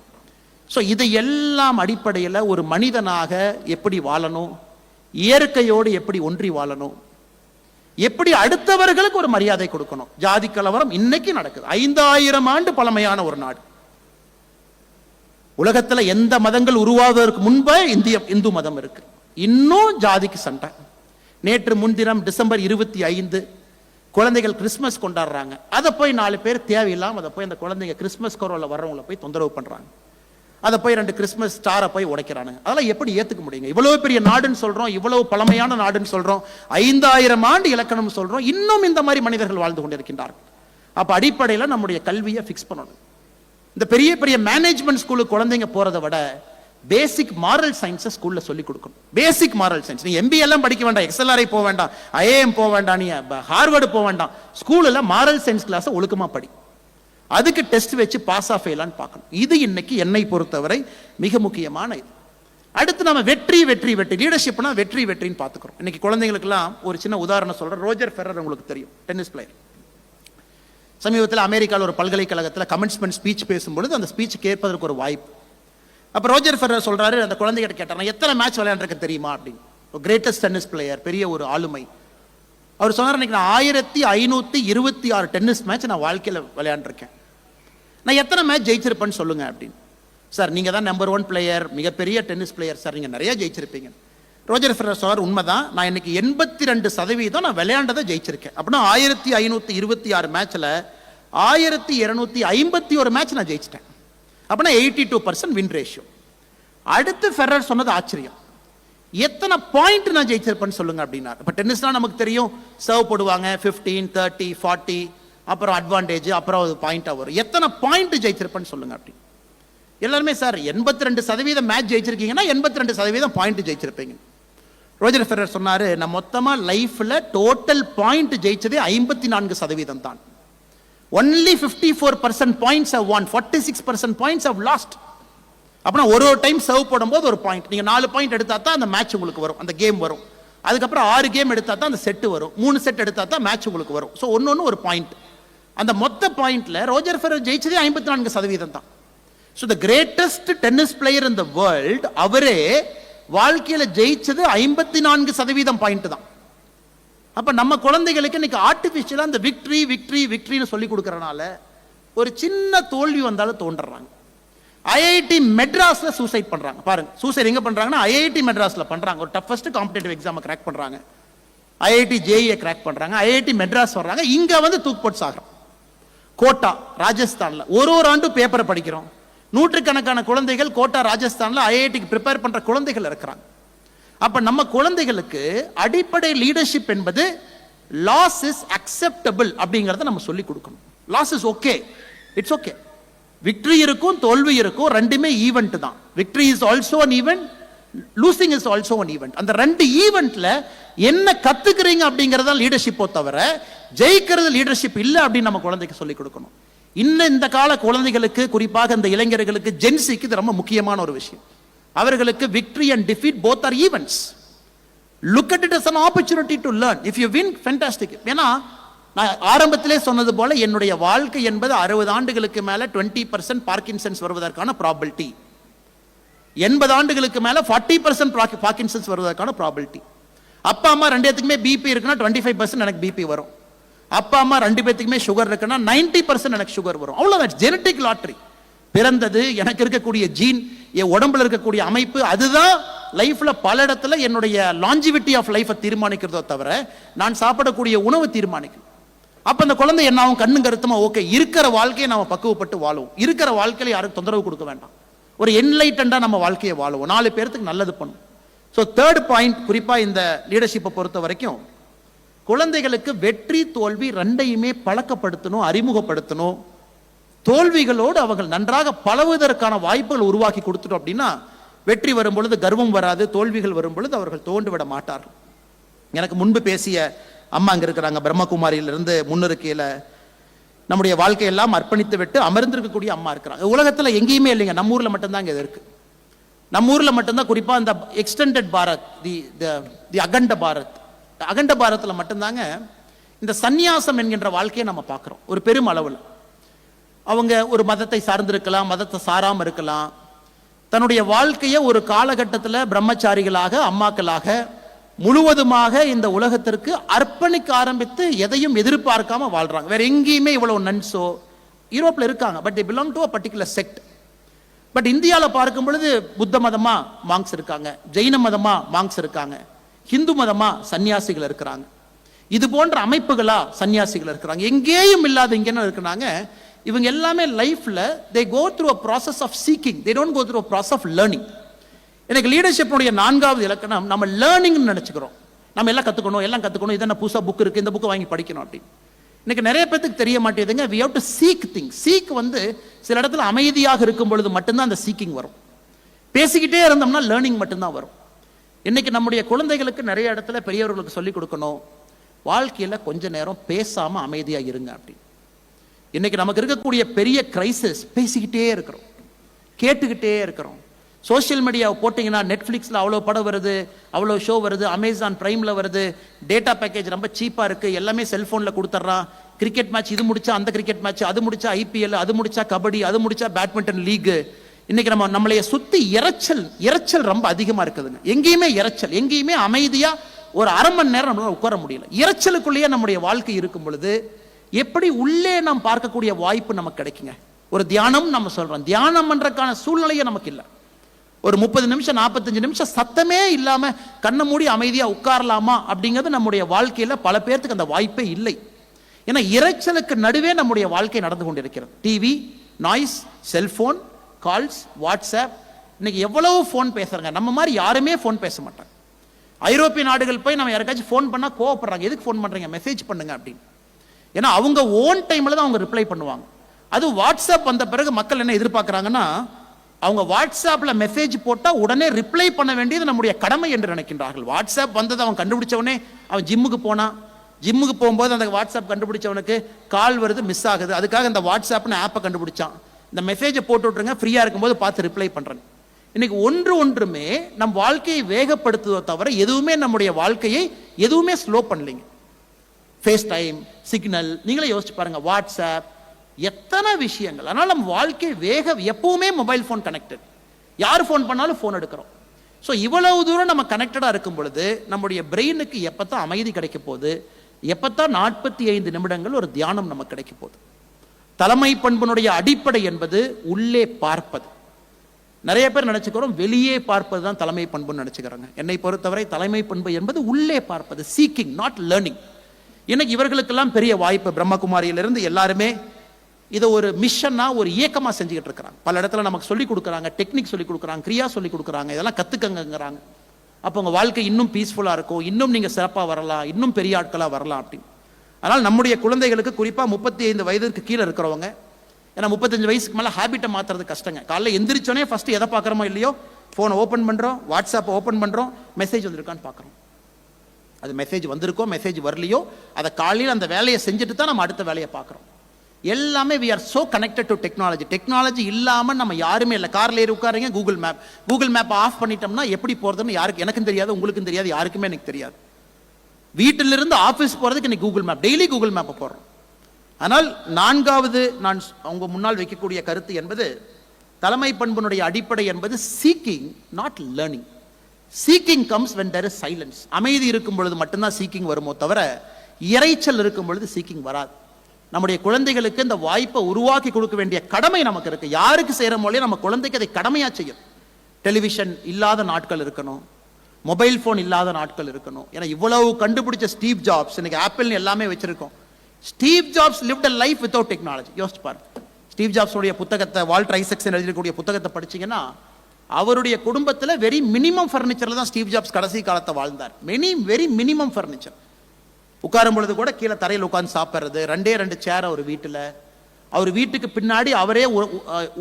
ஸோ இதை எல்லாம் அடிப்படையில் ஒரு மனிதனாக எப்படி வாழணும், இயற்கையோடு எப்படி ஒன்றி வாழணும், எப்படி அடுத்தவர்களுக்கு ஒரு மரியாதை கொடுக்கணும். ஜாதி கலவரம் இன்னைக்கு நடக்குது. 5000 ஆண்டு பழமையான ஒரு நாடு. உலகத்துல எந்த மதங்கள் உருவாவதற்கு முன்பே இந்து மதம் இருக்கு. இன்னும் ஜாதிக்கு சண்டை. நேற்று முன்தினம் டிசம்பர் 25 குழந்தைகள் கிறிஸ்மஸ் கொண்டாடுறாங்க. அதை போய் 4 பேர் தேவையில்லாம அதை போய் அந்த குழந்தைங்க கிறிஸ்மஸ் கரோல வர்றவங்களை போய் தொந்தரவு பண்றாங்க. அதை போய் 2 கிறிஸ்மஸ் ஸ்டாரை போய் உடைக்கிறாங்க. அதெல்லாம் எப்படி ஏத்துக்க முடியுங்க? இவ்வளவு பெரிய நாடுன்னு சொல்றோம், இவ்வளவு பழமையான நாடுன்னு சொல்றோம், 5000 ஆண்டு இலக்கணம் சொல்றோம், இன்னும் இந்த மாதிரி மனிதர்கள் வாழ்ந்து கொண்டிருக்கின்றார்கள். அப்ப அடிப்படையில் நம்முடைய கல்வியை ஃபிக்ஸ் பண்ணணும். இந்த பெரிய பெரிய மேனேஜ்மெண்ட் ஸ்கூலுக்கு குழந்தைங்க போறதை விட பேசிக் மாரல் சயின்ஸை ஸ்கூல்ல சொல்லி கொடுக்கணும். பேசிக் மாரல் சயின்ஸ். நீ MBA எல்லாம் படிக்க வேண்டாம், XLRI போக வேண்டாம், IIM போக வேண்டாம், நீ ஹார்வர்டு போக வேண்டாம். ஸ்கூல்ல மாரல் சயின்ஸ் கிளாஸ் ஒழுக்கமா படி. அதுக்கு டெஸ்ட் வச்சு பாஸ் ஆஃப் ஃபெயிலான்னு பார்க்கணும். இது இன்னைக்கு என்னை பொறுத்தவரை மிக முக்கியமான இது. அடுத்து நம்ம வெற்றி வெற்றி வெற்றி லீடர்ஷிப்னா வெற்றி வெற்றின்னு பார்த்துக்கிறோம். இன்னைக்கு குழந்தைங்களுக்குலாம் ஒரு சின்ன உதாரணம் சொல்றேன். ரோஜர் ஃபெடரர் உங்களுக்கு தெரியும், டென்னிஸ் பிளேயர். சமீபத்தில் அமெரிக்காவில் ஒரு பல்கலைக்கழகத்தில் கமென்ஸ்மெண்ட் ஸ்பீச் பேசும்பொழுது அந்த ஸ்பீச் கேட்பதற்கு ஒரு வாய்ப்பு. அப்போ ரோஜர் ஃபெடரர் சொல்றாரு, அந்த குழந்தைகிட்ட கேட்டார், எத்தனை மேட்ச் விளையாண்டுருக்க தெரியுமா அப்படின்னு. கிரேட்டஸ்ட் டென்னிஸ் பிளேயர், பெரிய ஒரு ஆளுமை. அவர் சொன்னார், இன்னைக்கு நான் 1526 டென்னிஸ் மேட்ச் நான் வாழ்க்கையில் விளையாண்டுருக்கேன். நான் எத்தனை மேட்ச் ஜெயிச்சிருப்பேன்னு சொல்லுங்க அப்படின்னு. சார் நீங்க தான் நம்பர் 1 பிளேயர், மிகப்பெரிய டென்னிஸ் பிளேயர் சார், நீங்க நிறைய ஜெயிச்சிருப்பீங்க. ரோஜர் ஃபெடரர் சொன்னார், உண்மைதான், நான் இன்னைக்கு 82% நான் விளையாண்டதை ஜெயிச்சிருக்கேன். அப்படின்னா 1526 மேட்ச்ல 1251 மேட்ச் நான் ஜெயிச்சிட்டேன். அப்படின்னா 82% வின் ரேஷியோ. அடுத்து ஃபெடரர் சொன்னது ஆச்சரியம், எத்தனை பாயிண்ட் நான் ஜெயிச்சிருப்பேன்னு சொல்லுங்க அப்படின்னா. இப்போ டென்னிஸ்லாம் நமக்கு தெரியும், சர்வ் போடுவாங்க 15, 30, 40, அப்புறம் அட்வான்டேஜ், அப்புறம் அது பாயிண்டா வரும். எத்தனை பாயிண்ட் ஜெயிச்சிருப்பேன்னு சொல்லுங்க அப்படி. எல்லாருமே சார் 82% மேட்ச் ஜெயிச்சிருக்கீங்கன்னா 82% பாயிண்ட் ஜெயிச்சிருப்பீங்க. ரோஜர் ஃபெடரர் சொன்னாரு, நான் மொத்தமா லைஃப்ல டோட்டல் பாயிண்ட் ஜெயிச்சதே 54% தான். only 54% points have won, 46% points have lost. அப்படின்னா ஒரு டைம் சர்வ் போடும்போது ஒரு பாயிண்ட். நீங்க 4 பாயிண்ட் எடுத்தா தான் அந்த மேட்ச் உங்களுக்கு வரும், அந்த கேம் வரும். அதுக்கப்புறம் 6 கேம் எடுத்தா தான் அந்த செட் வரும், 3 செட் எடுத்தா தான் மேட்ச் உங்களுக்கு வரும். ஸோ ஒன்னொன்னு ஒரு பாயிண்ட். அந்த மொத்த பாயிண்ட்ல ரோஜர் ஃபெடரர் ஜெயிச்சதே 54% தான். So the greatest tennis player in the world, அவரே வாழ்க்கையில ஜெயிச்சது 54% பாயிண்ட் தான். அப்ப நம்ம குழந்தைகளுக்கு இன்னைக்கு ஆர்டிபிஷியலா அந்த விக்டரி விக்டரி விக்டரின்னு சொல்லி கொடுக்கறனால ஒரு சின்ன தோல்வி வந்தாலும் தோன்றுறாங்க. IIT மெட்ராஸ்ல சூசைட் பண்றாங்க. பாருங்க, சூசைட் எங்க பண்றாங்கன்னா IIT மெட்ராஸ்ல பண்றாங்க. ஒரு டஃபஸ்ட் காம்படிட்டிவ் எக்ஸாம் கிராக் பண்றாங்க, IIT JEE கிராக் பண்றாங்க, IIT மெட்ராஸ் வர்றாங்க, இங்க வந்து தூக்கு போட்டு சாகுறோம். கோட்டா ராஜஸ்தான்ல ஒரு ஆண்டு பேப்பரை படிக்கிறோம். நூற்றுக்கணக்கான குழந்தைகள் கோட்டா ராஜஸ்தான்ல IITக்கு ப்ரிப்பேர் பண்ற குழந்தைகள் இருக்கிறாங்க. அப்ப நம்ம குழந்தைகளுக்கு அடிப்படை லீடர்ஷிப் என்பது லாஸ் இஸ் அக்செப்டபிள் அப்படிங்கறத நம்ம சொல்லி கொடுக்கணும். Loss is okay, it's okay. Victory இருக்கும், தோல்வி இருக்கும், ரெண்டுமே ஈவென்ட் தான். Victory is also an event, losing is also an event. அந்த ரெண்டு ஈவென்ட்ல என்ன கத்துக்கிறீங்க அப்படிங்கறத லீடர்ஷிப்போ தவிர ஜெயிக்கிறது லீடர்ஷிப் இல்ல அப்படின்னு நம்ம குழந்தைக்கு சொல்லி கொடுக்கணும். இன்னும் இந்த கால குழந்தைகளுக்கு, குறிப்பாக இந்த இளைஞர்களுக்கு, ஜென்சிக்கு இது ரொம்ப முக்கியமான ஒரு விஷயம். அவர்களுக்கு victory and defeat both are events. Look at it as an opportunity to learn. If you win, fantastic. ஏன்னா நான் ஆரம்பத்திலே சொன்னது போல என்னுடைய வாழ்க்கை என்பது 60 ஆண்டுகளுக்கு மேல 20% பார்க்கின்சன்ஸ் வருவதற்கான ப்ராபபிலிட்டி, 80 ஆண்டுகளுக்கு மேல 40% பார்க்கின்சன்ஸ் வருவதற்கான ப்ராபபிலிட்டி. அப்பா அம்மா 2 பேத்துக்குமே பிபி இருக்குன்னா 25% எனக்கு பிபி வரும். அப்பா அம்மா 2 பேத்துக்குமே சுகர் இருக்குன்னா 90% எனக்கு சுகர் வரும். அவ்வளவுதான், ஜெனடிக் லாட்டரி. பிறந்தது, எனக்கு இருக்கக்கூடிய ஜீன், என் உடம்புல இருக்கக்கூடிய அமைப்பு, அதுதான் லைஃப்ல பல இடத்துல என்னுடைய லாஞ்சிவிட்டி ஆஃப் லைஃபை தீர்மானிக்கிறதோ தவிர நான் சாப்பிடக்கூடிய உணவு தீர்மானிக்கும். அப்ப அந்த குழந்தை என்னாவும் கண்ணு கருத்துமா, ஓகே இருக்கிற வாழ்க்கையை நாம பக்குவப்பட்டு வாழும், இருக்கிற வாழ்க்கையில யாரும் தொந்தரவு கொடுக்க வேண்டாம். ஒரு என்லைட்டண்டாக நம்ம வாழ்க்கையை வாழுவோம், 4 பேருக்கு நல்லது பண்ணும். ஸோ தேர்ட் பாயிண்ட், குறிப்பாக இந்த லீடர்ஷிப்பை பொறுத்த வரைக்கும் குழந்தைகளுக்கு வெற்றி தோல்வி ரெண்டையுமே பழக்கப்படுத்தணும், அறிமுகப்படுத்தணும். தோல்விகளோடு அவர்கள் நன்றாக பழகுவதற்கான வாய்ப்புகள் உருவாக்கி கொடுத்துட்டோம் அப்படின்னா வெற்றி வரும் பொழுது கர்வம் வராது, தோல்விகள் வரும் பொழுது அவர்கள் தோண்டு விட மாட்டார்கள். எனக்கு முன்பு பேசிய அம்மா அங்கே இருக்கிறாங்க, பிரம்மகுமாரியிலிருந்து முன்னிருக்கையில் நம்முடைய வாழ்க்கையெல்லாம் அர்ப்பணித்து விட்டு அமர்ந்திருக்கக்கூடிய அம்மா இருக்கிறாங்க. உலகத்தில் எங்கேயுமே இல்லைங்க, நம்ம ஊரில் மட்டும்தான் இங்கே இருக்கு. நம்ம ஊரில் மட்டும்தான், குறிப்பாக இந்த எக்ஸ்டெண்டட் பாரத், தி அகண்ட பாரத், அகண்ட பாரத்தில் மட்டும்தாங்க இந்த சந்நியாசம் என்கின்ற வாழ்க்கையை நம்ம பார்க்குறோம். ஒரு பெரும் அளவில் அவங்க ஒரு மதத்தை சார்ந்திருக்கலாம், மதத்தை சாராமல் இருக்கலாம். தன்னுடைய வாழ்க்கையை ஒரு காலகட்டத்தில் பிரம்மச்சாரிகளாக, அம்மாக்களாக முழுவதுமாக இந்த உலகத்திற்கு அர்ப்பணிக்க ஆரம்பித்து எதையும் எதிர்பார்க்காம வாழ்றாங்க. வேற எங்கேயுமே இவ்வளவு நன்ஸோ, யூரோப்பில் இருக்காங்க, but they belong to a particular sect. But இந்தியாவில் பார்க்கும் பொழுது புத்த மதமா மாங்ஸ் இருக்காங்க, ஜெயின மதமா மாங்ஸ் இருக்காங்க, ஹிந்து மதமா சன்னியாசிகள் இருக்கிறாங்க, இது போன்ற அமைப்புகளா சன்னியாசிகள் இருக்கிறாங்க. எங்கேயும் இல்லாத இங்கே இருக்கிறாங்க. இவங்க எல்லாமே லைஃப்ல they go through a process of seeking, they don't go through a process of learning. எனக்கு லீடர்ஷிப்புடைய 4வது இலக்கணம், நம்ம லேர்னிங்னு நினைச்சுக்கிறோம். நம்ம எல்லாம் கற்றுக்கணும், இதென்ன புதுசாக புக் இருக்குது, இந்த புக்கை வாங்கி படிக்கணும் அப்படின்னு. இன்னைக்கு நிறைய பேருக்கு தெரிய மாட்டேங்குதுங்க. we have to seek things. Seek சில இடத்துல அமைதியாக இருக்கும் பொழுது மட்டும்தான் அந்த சீக்கிங் வரும். பேசிக்கிட்டே இருந்தோம்னா லேர்னிங் மட்டும்தான் வரும். இன்னைக்கு நம்முடைய குழந்தைகளுக்கு நிறைய இடத்துல பெரியவர்களுக்கு சொல்லிக் கொடுக்கணும், வாழ்க்கையில் கொஞ்ச நேரம் பேசாமல் அமைதியாக இருங்க அப்படின்னு. இன்னைக்கு நமக்கு இருக்கக்கூடிய பெரிய கிரைசிஸ், பேசிக்கிட்டே இருக்கிறோம், கேட்டுக்கிட்டே இருக்கிறோம். சோஷியல் மீடியாவை போட்டிங்கன்னா நெட்ஃப்ளிக்ஸில் அவ்வளோ படம் வருது, அவ்வளோ ஷோ வருது, அமேசான் பிரைமில் வருது, டேட்டா பேக்கேஜ் ரொம்ப சீப்பாக இருக்குது, எல்லாமே செல்ஃபோனில் கொடுத்துட்றான். கிரிக்கெட் மேட்ச் இது முடிச்சா அந்த கிரிக்கெட் மேட்ச், அது முடிச்சா ஐபிஎல், அது முடிச்சா கபடி, அது முடிச்சா பேட்மிண்டன் லீகு. இன்னைக்கு நம்மளைய சுற்றி இறைச்சல் ரொம்ப அதிகமாக இருக்குதுங்க. எங்கேயுமே இறைச்சல், எங்கேயுமே அமைதியாக ஒரு அரை மணி நேரம் நம்மளால உட்கார முடியல. இறைச்சலுக்குள்ளேயே நம்முடைய வாழ்க்கை இருக்கும் பொழுது எப்படி உள்ளே நாம் பார்க்கக்கூடிய வாய்ப்பு நமக்கு கிடைக்குங்க? ஒரு தியானம் நம்ம சொல்றோம், தியானம் பண்றதுக்கான சூழ்நிலையே நமக்கு இல்லை. ஒரு 30 நிமிஷம் 45 நிமிஷம் சத்தமே இல்லாம கண்ணை மூடி அமைதியா உட்காரலாமா அப்படிங்கிறது நம்முடைய வாழ்க்கையில பல பேருக்கு அந்த வாய்ப்பே இல்லை. ஏன்னா இறைச்சலுக்கு நடுவே நம்முடைய வாழ்க்கை நடந்து கொண்டிருக்கிறது. TV, noise, cellphone, calls, WhatsApp. இன்னைக்கு எவ்வளவு போன் பேசுறாங்க. நம்ம மாதிரி யாருமே போன் பேச மாட்டாங்க. ஐரோப்பிய நாடுகள் போய் நம்ம யாருக்காச்சும் ஃபோன் பண்ணா கோவப்படுறாங்க, எதுக்கு ஃபோன் பண்றீங்க, மெசேஜ் பண்ணுங்க அப்படின்னு. ஏன்னா அவங்க ஓன் டைம்ல தான் அவங்க ரிப்ளை பண்ணுவாங்க. அது வாட்ஸ்அப் வந்த பிறகு மக்கள் என்ன எதிர்பார்க்கிறாங்கன்னா, அவங்க வாட்ஸ்அப்ல மெசேஜ் போட்டா உடனே ரிப்ளை பண்ண வேண்டியது நம்முடைய கடமை என்று நினைக்கின்றார்கள். வாட்ஸ்அப் வந்தது அவன் கண்டுபிடிச்சவனே, அவன் ஜிம்முக்கு போகும்போது அந்த வாட்ஸ்அப் கண்டுபிடிச்சவனுக்கு கால் வருது, மிஸ் ஆகுது, அதுக்காக இந்த வாட்ஸ்அப்னு ஆப்பை கண்டுபிடிச்சான். இந்த மெசேஜை போட்டு விட்டுருங்க, ஃப்ரீயா இருக்கும்போது பார்த்து ரிப்ளை பண்றேன். இன்னைக்கு ஒன்றுமே நம் வாழ்க்கையை வேகப்படுத்துவதை தவிர எதுவுமே நம்முடைய வாழ்க்கையை எதுவுமே ஸ்லோ பண்ணலைங்க. ஃபேஸ் டைம், சிக்னல், நீங்களே யோசிச்சு பாருங்க, வாட்ஸ்அப், எத்தனை விஷயங்கள். அதனால நம்ம வாழ்க்கை எப்பவுமே மொபைல் ஃபோன் கனெக்டட், யார் ஃபோன் பண்ணாலும் ஃபோன் எடுக்கிறோம். ஸோ இவ்வளவு தூரம் நம்ம கனெக்டடாக இருக்கும் பொழுது நம்முடைய பிரெயினுக்கு எப்பத்தான் அமைதி கிடைக்க போகுது, எப்பத்தான் 45 நிமிடங்கள் ஒரு தியானம் நமக்கு கிடைக்க போகுது. தலைமை பண்புனுடைய அடிப்படை என்பது உள்ளே பார்ப்பது. நிறைய பேர் நினைச்சுக்கிறோம் வெளியே பார்ப்பது தான் தலைமை பண்புன்னு நினைச்சுக்கிறாங்க. என்னை பொறுத்தவரை தலைமை பண்பு என்பது உள்ளே பார்ப்பது, சீக்கிங், நாட் லேர்னிங். இன்னைக்கு இவர்களுக்கெல்லாம் பெரிய வாய்ப்பு. பிரம்மகுமாரியிலிருந்து எல்லாருமே இதை ஒரு மிஷனா, ஒரு இயக்கமாக செஞ்சுக்கிட்டு இருக்கிறாங்க. பல இடத்துல நமக்கு சொல்லிக் கொடுக்குறாங்க, டெக்னிக் சொல்லிக் கொடுக்குறாங்க, கிரியா சொல்லிக் கொடுக்குறாங்க, இதெல்லாம் கற்றுக்கங்கிறாங்க. அப்போ உங்கள் வாழ்க்கை இன்னும் பீஸ்ஃபுல்லாக இருக்கும், இன்னும் நீங்கள் சிறப்பாக வரலாம், இன்னும் பெரிய ஆட்களாக வரலாம் அப்படின்னு. அதனால் நம்முடைய குழந்தைகளுக்கு குறிப்பாக 35 வயதுக்கு கீழே இருக்கிறவங்க, ஏன்னா 35 வயசுக்கு மேலே ஹேபிட்டை மாற்றுறது கஷ்டங்க. காலையில் எந்திரிச்சோன்னே ஃபஸ்ட்டு எதை பார்க்குறோமோ இல்லையோ, ஃபோனை ஓப்பன் பண்ணுறோம், வாட்ஸ்அப்பை ஓப்பன் பண்ணுறோம், மெசேஜ் வந்திருக்கான்னு பார்க்குறோம். அது மெசேஜ் வந்திருக்கோ மெசேஜ் வரலையோ, அதை காலையில் அந்த வேலையை செஞ்சுட்டு தான் நம்ம அடுத்த வேலையை பார்க்குறோம். எல்லாமே we are so connected to technology. Technology இல்லாமல் நம்ம யாருமே இல்லை. காரில் ஏறி உட்காருங்க, கூகுள் மேப் ஆஃப் பண்ணிட்டோம்னா எப்படி போகிறதுன்னு யாருக்கு, எனக்கும் தெரியாது, உங்களுக்கும் தெரியாது, யாருக்குமே எனக்கு தெரியாது. வீட்டிலிருந்து ஆஃபீஸ் போகிறதுக்கு இன்னைக்கு கூகுள் மேப், டெய்லி கூகுள் மேப்பை போடுறோம். ஆனால் 4வது நான் அவங்க முன்னால் வைக்கக்கூடிய கருத்து என்பது, தலைமை பண்புனுடைய அடிப்படை என்பது seeking, not learning. Seeking comes when there is silence. அமைதி இருக்கும் பொழுது மட்டும்தான் சீக்கிங் வருமோ தவிர இறைச்சல் இருக்கும் பொழுது சீக்கிங் வராது. நம்முடைய குழந்தைகளுக்கு இந்த வாய்ப்பை உருவாக்கி கொடுக்க வேண்டிய கடமை நமக்கு இருக்கு. யாருக்கு செய்யறோமோ நம்ம குழந்தைக்கு அதை கடமையா செய்யும். டெலிவிஷன் இல்லாத நாட்கள் இருக்கணும், மொபைல் போன் இல்லாத நாட்கள் இருக்கணும். ஏன்னா இவ்வளவு கண்டுபிடிச்ச ஸ்டீவ் ஜாப்ஸ், இன்னைக்கு ஆப்பிள் எல்லாமே வச்சிருக்கோம். Steve jobs lived a life without technology. யோசிச்சு பாருங்க, ஸ்டீவ் ஜாப்ஸுடைய புத்தகத்தை, வால்டர் ஐசக்சன் எழுதிக்கூடிய புத்தகத்தை படிச்சீங்கன்னா அவருடைய குடும்பத்தில் வெரி மினிமம் ஃபர்னிச்சரில் தான் ஸ்டீவ் ஜாப்ஸ் கடைசி காலத்தை வாழ்ந்தார். Very minimum furniture. உட்காரும் பொழுது கூட கீழே தரையில் உட்கார்ந்து சாப்பிட்றது, 2 சேர் அவர் வீட்டில். அவர் வீட்டுக்கு பின்னாடி அவரே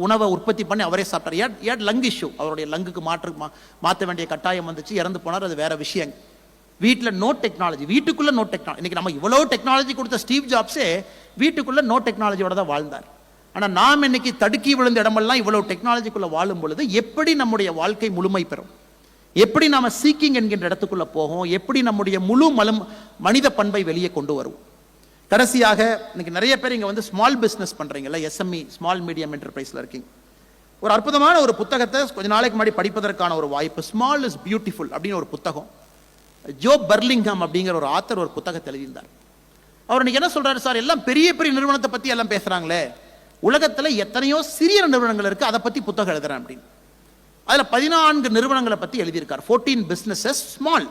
உணவை உற்பத்தி பண்ணி அவரே சாப்பிட்டார். லங் இஷ்யூ, அவருடைய லங்குக்கு மாற்ற வேண்டிய கட்டாயம் வந்துச்சு, இறந்து போனார். அது வேற விஷயம். வீட்டில் நோ டெக்னாலஜி, வீட்டுக்குள்ள நோ டெக்னாலஜி. இன்னைக்கு நம்ம இவ்வளோ டெக்னாலஜி கொடுத்த ஸ்டீவ் ஜாப்ஸே வீட்டுக்குள்ள நோ டெக்னாலஜியோட தான் வாழ்ந்தார். ஆனால் நாம் இன்னைக்கு தடுக்கி விழுந்த இடமெல்லாம் இவ்வளவு டெக்னாலஜிக்குள்ள வாழும் பொழுது எப்படி நம்முடைய வாழ்க்கை முழுமை பெறும், எப்படி நாம சீக்கிங் என்கின்ற இடத்துக்குள்ள போகும், எப்படி நம்முடைய முழு மனித பண்பை வெளியே கொண்டு வரும். கடைசியாக இன்னைக்கு நிறைய பேர் இங்க வந்து ஸ்மால் பிசினஸ் பண்றீங்கல்ல, எஸ்எம்இ, ஸ்மால் மீடியம் என்டர்பிரைஸ்ல இருக்கீங்க. ஒரு அற்புதமான ஒரு புத்தகத்தை கொஞ்ச நாளைக்கு முன்னாடி படிப்பதற்கான ஒரு வாய்ப்பு, ஸ்மால் இஸ் பியூட்டிஃபுல் அப்படின்னு ஒரு புத்தகம். ஜோ பர்லிங்ஹாம் அப்படிங்கிற ஒரு ஆத்தர் ஒரு புத்தகத்தை எழுதியிருந்தார். அவர் இன்னைக்கு என்ன சொல்றாரு, சார் எல்லாம் பெரிய பெரிய நிறுவனத்தை பத்தி எல்லாம் பேசுறாங்களே, உலகத்தில் எத்தனையோ சிறிய நிறுவனங்கள் இருக்கு, அதை பத்தி புத்தகம் எழுதுறேன் அப்படின்னு. அதுல 14 நிறுவனங்களை பத்தி எழுதியிருக்கார். 14 பிசினஸஸ் ஸ்மால்.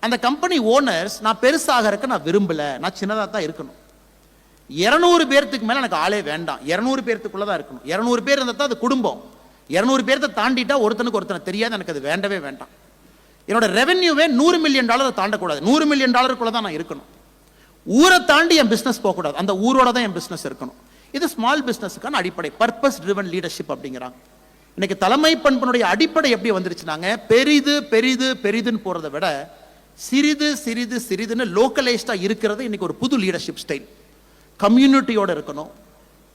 அந்த கம்பெனி ஓனர்ஸ், நான் பெருசாக இருக்க நான் விரும்பல, நான் சின்னதாக தான் இருக்கணும். 200 பேர்த்துக்கு மேல எனக்கு ஆளே வேண்டாம், 200 பேர்த்துக்குள்ளதான் இருக்கணும். 200 பேர் இருந்தால் தான் அது குடும்பம். 200 பேர்த்தை தாண்டிட்டா ஒருத்தனுக்கு ஒருத்தனை தெரியாது, எனக்கு அது வேண்டவே வேண்டாம். என்னோட ரெவென்யூவே $100 மில்லியன் தாண்டக்கூடாது, $100 மில்லியன் தான் நான் இருக்கணும். ஊரை தாண்டி என் பிசினஸ் போகக்கூடாது, அந்த ஊரோட தான் என் பிசினஸ் இருக்கணும். இது ஸ்மால் பிசினஸுக்கான அடிப்படை, பர்பஸ் ட்ரிவன் லீடர்ஷிப் அப்படிங்கிறாங்க. இன்னைக்கு தலைமை பண்புடைய அடிப்படை எப்படி வந்துருச்சுனாங்க, பெரிது பெரிது பெரிதுன்னு போறதை விட சிறிது சிறிது சிறிதுன்னு லோக்கலைஸ்டா இருக்கிறது இன்னைக்கு ஒரு புது லீடர்ஷிப் ஸ்டைல். கம்யூனிட்டியோட இருக்கணும்,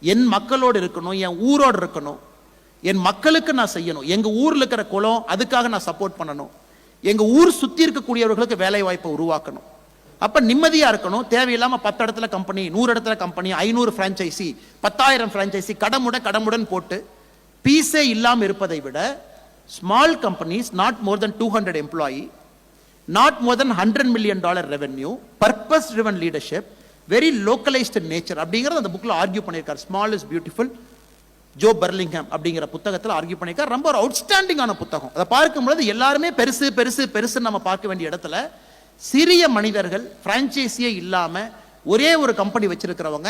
என் மக்களோடு இருக்கணும், என் ஊரோடு இருக்கணும், என் மக்களுக்கு நான் செய்யணும், எங்க ஊர்ல இருக்கிற குளம் அதுக்காக நான் சப்போர்ட் பண்ணணும், எங்க ஊர் சுத்தி இருக்கக்கூடியவர்களுக்கு வேலை வாய்ப்பை உருவாக்கணும். அப்ப நிம்மதியா இருக்கணும். தேவையில்லாம 10 இடத்துல கம்பெனி, 100 இடத்துல கம்பெனி, 500 பிரான்ச்சைசி, 10,000 பிரான்ச்சைசி கடமுடன் போட்டு பீஸே இல்லாம இருப்பதை விட small companies, not more then 200 employee, not more then $100 million revenue, purpose driven leadership, very localised nature அப்படிங்கறது அந்த புக்ல ஆர்கியூ பண்ணியிருக்கார். ஸ்மால் இஸ் பியூட்டிஃபுல், ஜோ பர்லிங்ஹாம் அப்படிங்கிற புத்தகத்தில் ஆர்கியூ பண்ணியிருக்கார். ரொம்ப ஒரு அவுட்ஸ்டாண்டிங்கான புத்தகம். அதை பார்க்கும்போது எல்லாருமே பெருசு பெருசு பெருசு நம்ம பார்க்க வேண்டிய இடத்துல சிறிய மனிதர்கள், பிரான்ச்சைசியே இல்லாம ஒரே ஒரு கம்பெனி வச்சிருக்கிறவங்க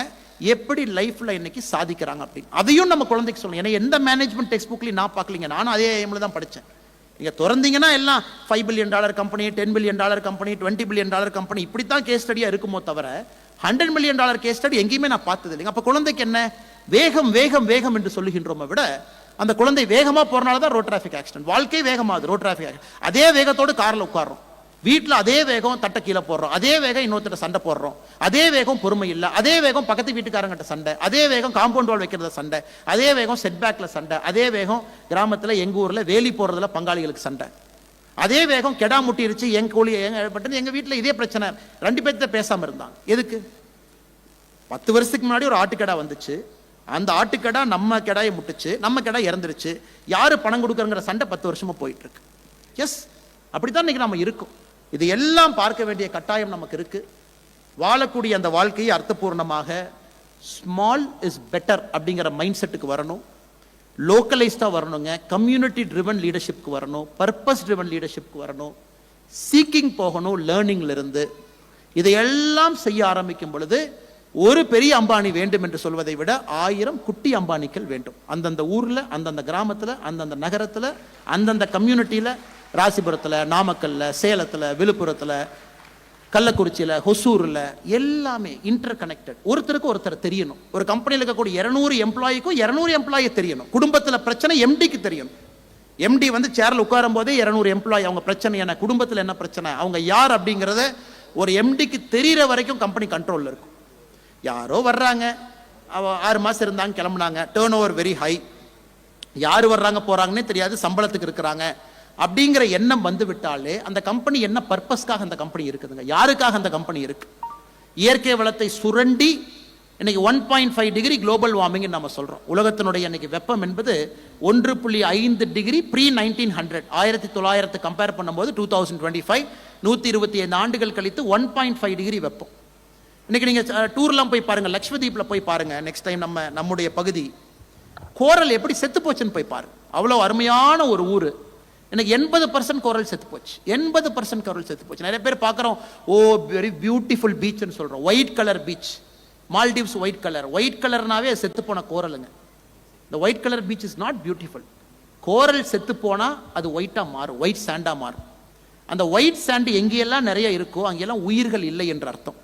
எப்படி லைஃப்ல இன்னைக்கு சாதிக்கிறாங்க அப்படின்னு அதையும் நம்ம குழந்தைக்கு சொல்லணும். ஏன்னா எந்த மேனேஜ்மெண்ட் டெக்ஸ்ட் புக்லையும் நான் பார்க்கலீங்க, நானும் அதே எய்ம்ல தான் படித்தேன். நீங்க திறந்தீங்கன்னா எல்லாம் $5 billion company, $10 billion company, $20 billion company, இப்படித்தான் கேஸ் ஸ்டடியா இருக்குமோ தவிர $100 மில்லியன் கேஸ் ஸ்டடி எங்கேயுமே நான் பார்த்தது இல்லைங்க. அப்ப குழந்தைக்கு என்ன வேகம் வேகம் வேகம் என்று சொல்லுகின்றோமே விட அந்த குழந்தை வேகமா போறனால தான் ரோட் டிராஃபிக் ஆக்சிடென்ட். வாழ்க்கை வேகமாகுது, ரோட் டிராஃபிக் ஆக்சிடென்ட். அதே வேகத்தோடு கார்ல உட்கார்றோம், வீட்டில் அதே வேகம் தட்டை கீழே போடுறோம், அதே வேகம் இன்னொருத்தர சண்டை போடுறோம், அதே வேகம் பொறுமை இல்லை, அதே வேகம் பக்கத்து வீட்டுக்காரங்கிட்ட சண்டை, அதே வேகம் காம்பவுண்ட் வால் வைக்கிறத சண்டை, அதே வேகம் செட்பேக்ல சண்டை, அதே வேகம் கிராமத்தில் எங்க ஊர்ல வேலி போடுறதுல பங்காளிகளுக்கு சண்டை, அதே வேகம் கெடா முட்டிருச்சு, எங்க கோழி எங்க வீட்டில் இதே பிரச்சனை. 2 பேர்த்த பேசாம இருந்தாங்க. எதுக்கு? 10 வருஷத்துக்கு முன்னாடி ஒரு ஆட்டுக்கடா வந்துச்சு, அந்த ஆட்டுக்கடா நம்ம கெடாயை முட்டுச்சு, நம்ம கெடா இறந்துருச்சு, யாரு பணம் கொடுக்குறங்கிற சண்டை 10 வருஷமா போயிட்டு இருக்கு. எஸ், அப்படித்தான் இன்னைக்கு நம்ம இருக்கும். இது எல்லாம் பார்க்க வேண்டிய கட்டாயம் நமக்கு இருக்கு. வாழக்கூடிய அந்த வாழ்க்கையை அர்த்தபூர்ணமாக ஸ்மால் இஸ் பெட்டர் அப்படிங்கிற மைண்ட் செட்டுக்கு வரணும், லோக்கலைஸ்டா வரணுங்க, கம்யூனிட்டி ட்ரிவன் லீடர்ஷிப்க்கு வரணும், பர்பஸ் ட்ரிவன் லீடர்ஷிப்க்கு வரணும், சீக்கிங் போகணும் லேர்னிங்ல இருந்து. இதையெல்லாம் செய்ய ஆரம்பிக்கும் பொழுது ஒரு பெரிய அம்பானி வேண்டும் என்று சொல்வதை விட 1000 குட்டி அம்பானிகள் வேண்டும். அந்தந்த ஊர்ல, அந்தந்த கிராமத்துல, அந்தந்த நகரத்துல, அந்தந்த கம்யூனிட்டியில, ராசிபுரத்துல, நாமக்கல்ல, சேலத்துல, விழுப்புரத்துல, கள்ளக்குறிச்சியில, ஹொசூர்ல, எல்லாமே இன்டர் கனெக்டட். ஒருத்தருக்கு ஒருத்தர் தெரியணும். ஒரு கம்பெனியில் இருக்கக்கூடிய 200 எம்ப்ளாய்க்கும் 200 எம்ப்ளாயி தெரியணும். குடும்பத்துல பிரச்சனை எம்டிக்கு தெரியணும். எம்டி வந்து சேர்ல உட்காரும் போதே 200 எம்ப்ளாயி அவங்க பிரச்சனை என்ன, குடும்பத்தில் என்ன பிரச்சனை, அவங்க யார் அப்படிங்கறத ஒரு எம்டிக்கு தெரியற வரைக்கும் கம்பெனி கண்ட்ரோல்ல இருக்கும். யாரோ வர்றாங்க, 6 மாசம் இருந்தாங்க, கிளம்புனாங்க, டேர்ன் ஓவர் வெரி ஹை, யாரு வர்றாங்க போறாங்கன்னே தெரியாது, சம்பளத்துக்கு இருக்கிறாங்க அப்படிங்கிற எண்ணம் வந்து விட்டாலே அந்த கம்பெனி என்ன பர்பஸ்க்காக அந்த கம்பெனி இருக்குதுங்க, யாருக்காக அந்த கம்பெனி இருக்கு? இயற்கை வளத்தை சுரண்டி இன்னைக்கு 1.5 டிகிரி குளோபல் வார்மிங் நம்ம சொல்றோம். உலகத்தினுடைய இன்னைக்கு வெப்பம் என்பது 1.5 டிகிரி ப்ரீ 1900, 1900 கம்பேர் பண்ணும்போது 2025 125 ஆண்டுகள் கழித்து 1.5 டிகிரி வெப்பம். இன்னைக்கு நீங்க டூர்லாம் போய் பாருங்க, லட்சதீப்ல போய் பாருங்க, நெக்ஸ்ட் டைம் நம்முடைய பகுதி கோரல் எப்படி செத்து போச்சுன்னு போய் பாருங்க. அவ்வளவு அருமையான ஒரு ஊரு. எனக்கு 80% கோரல் செத்து போச்சு, 80% கோரல் செத்து போச்சு. நிறைய பேர் பார்க்குறோம், ஓ வெரி பியூட்டிஃபுல் பீச்னு சொல்றோம், white colour beach, Maldives white colour. White கலர்னாவே செத்து போன கோரலுங்க. இந்த white colour beach is not beautiful. Coral செத்து போனால் அது ஒயிட்டாக மாறும், ஒயிட் சாண்டாக மாறும். அந்த ஒயிட் சாண்டு எங்கேயெல்லாம் நிறைய இருக்கோ அங்கெல்லாம் உயிர்கள் இல்லை என்ற அர்த்தம்.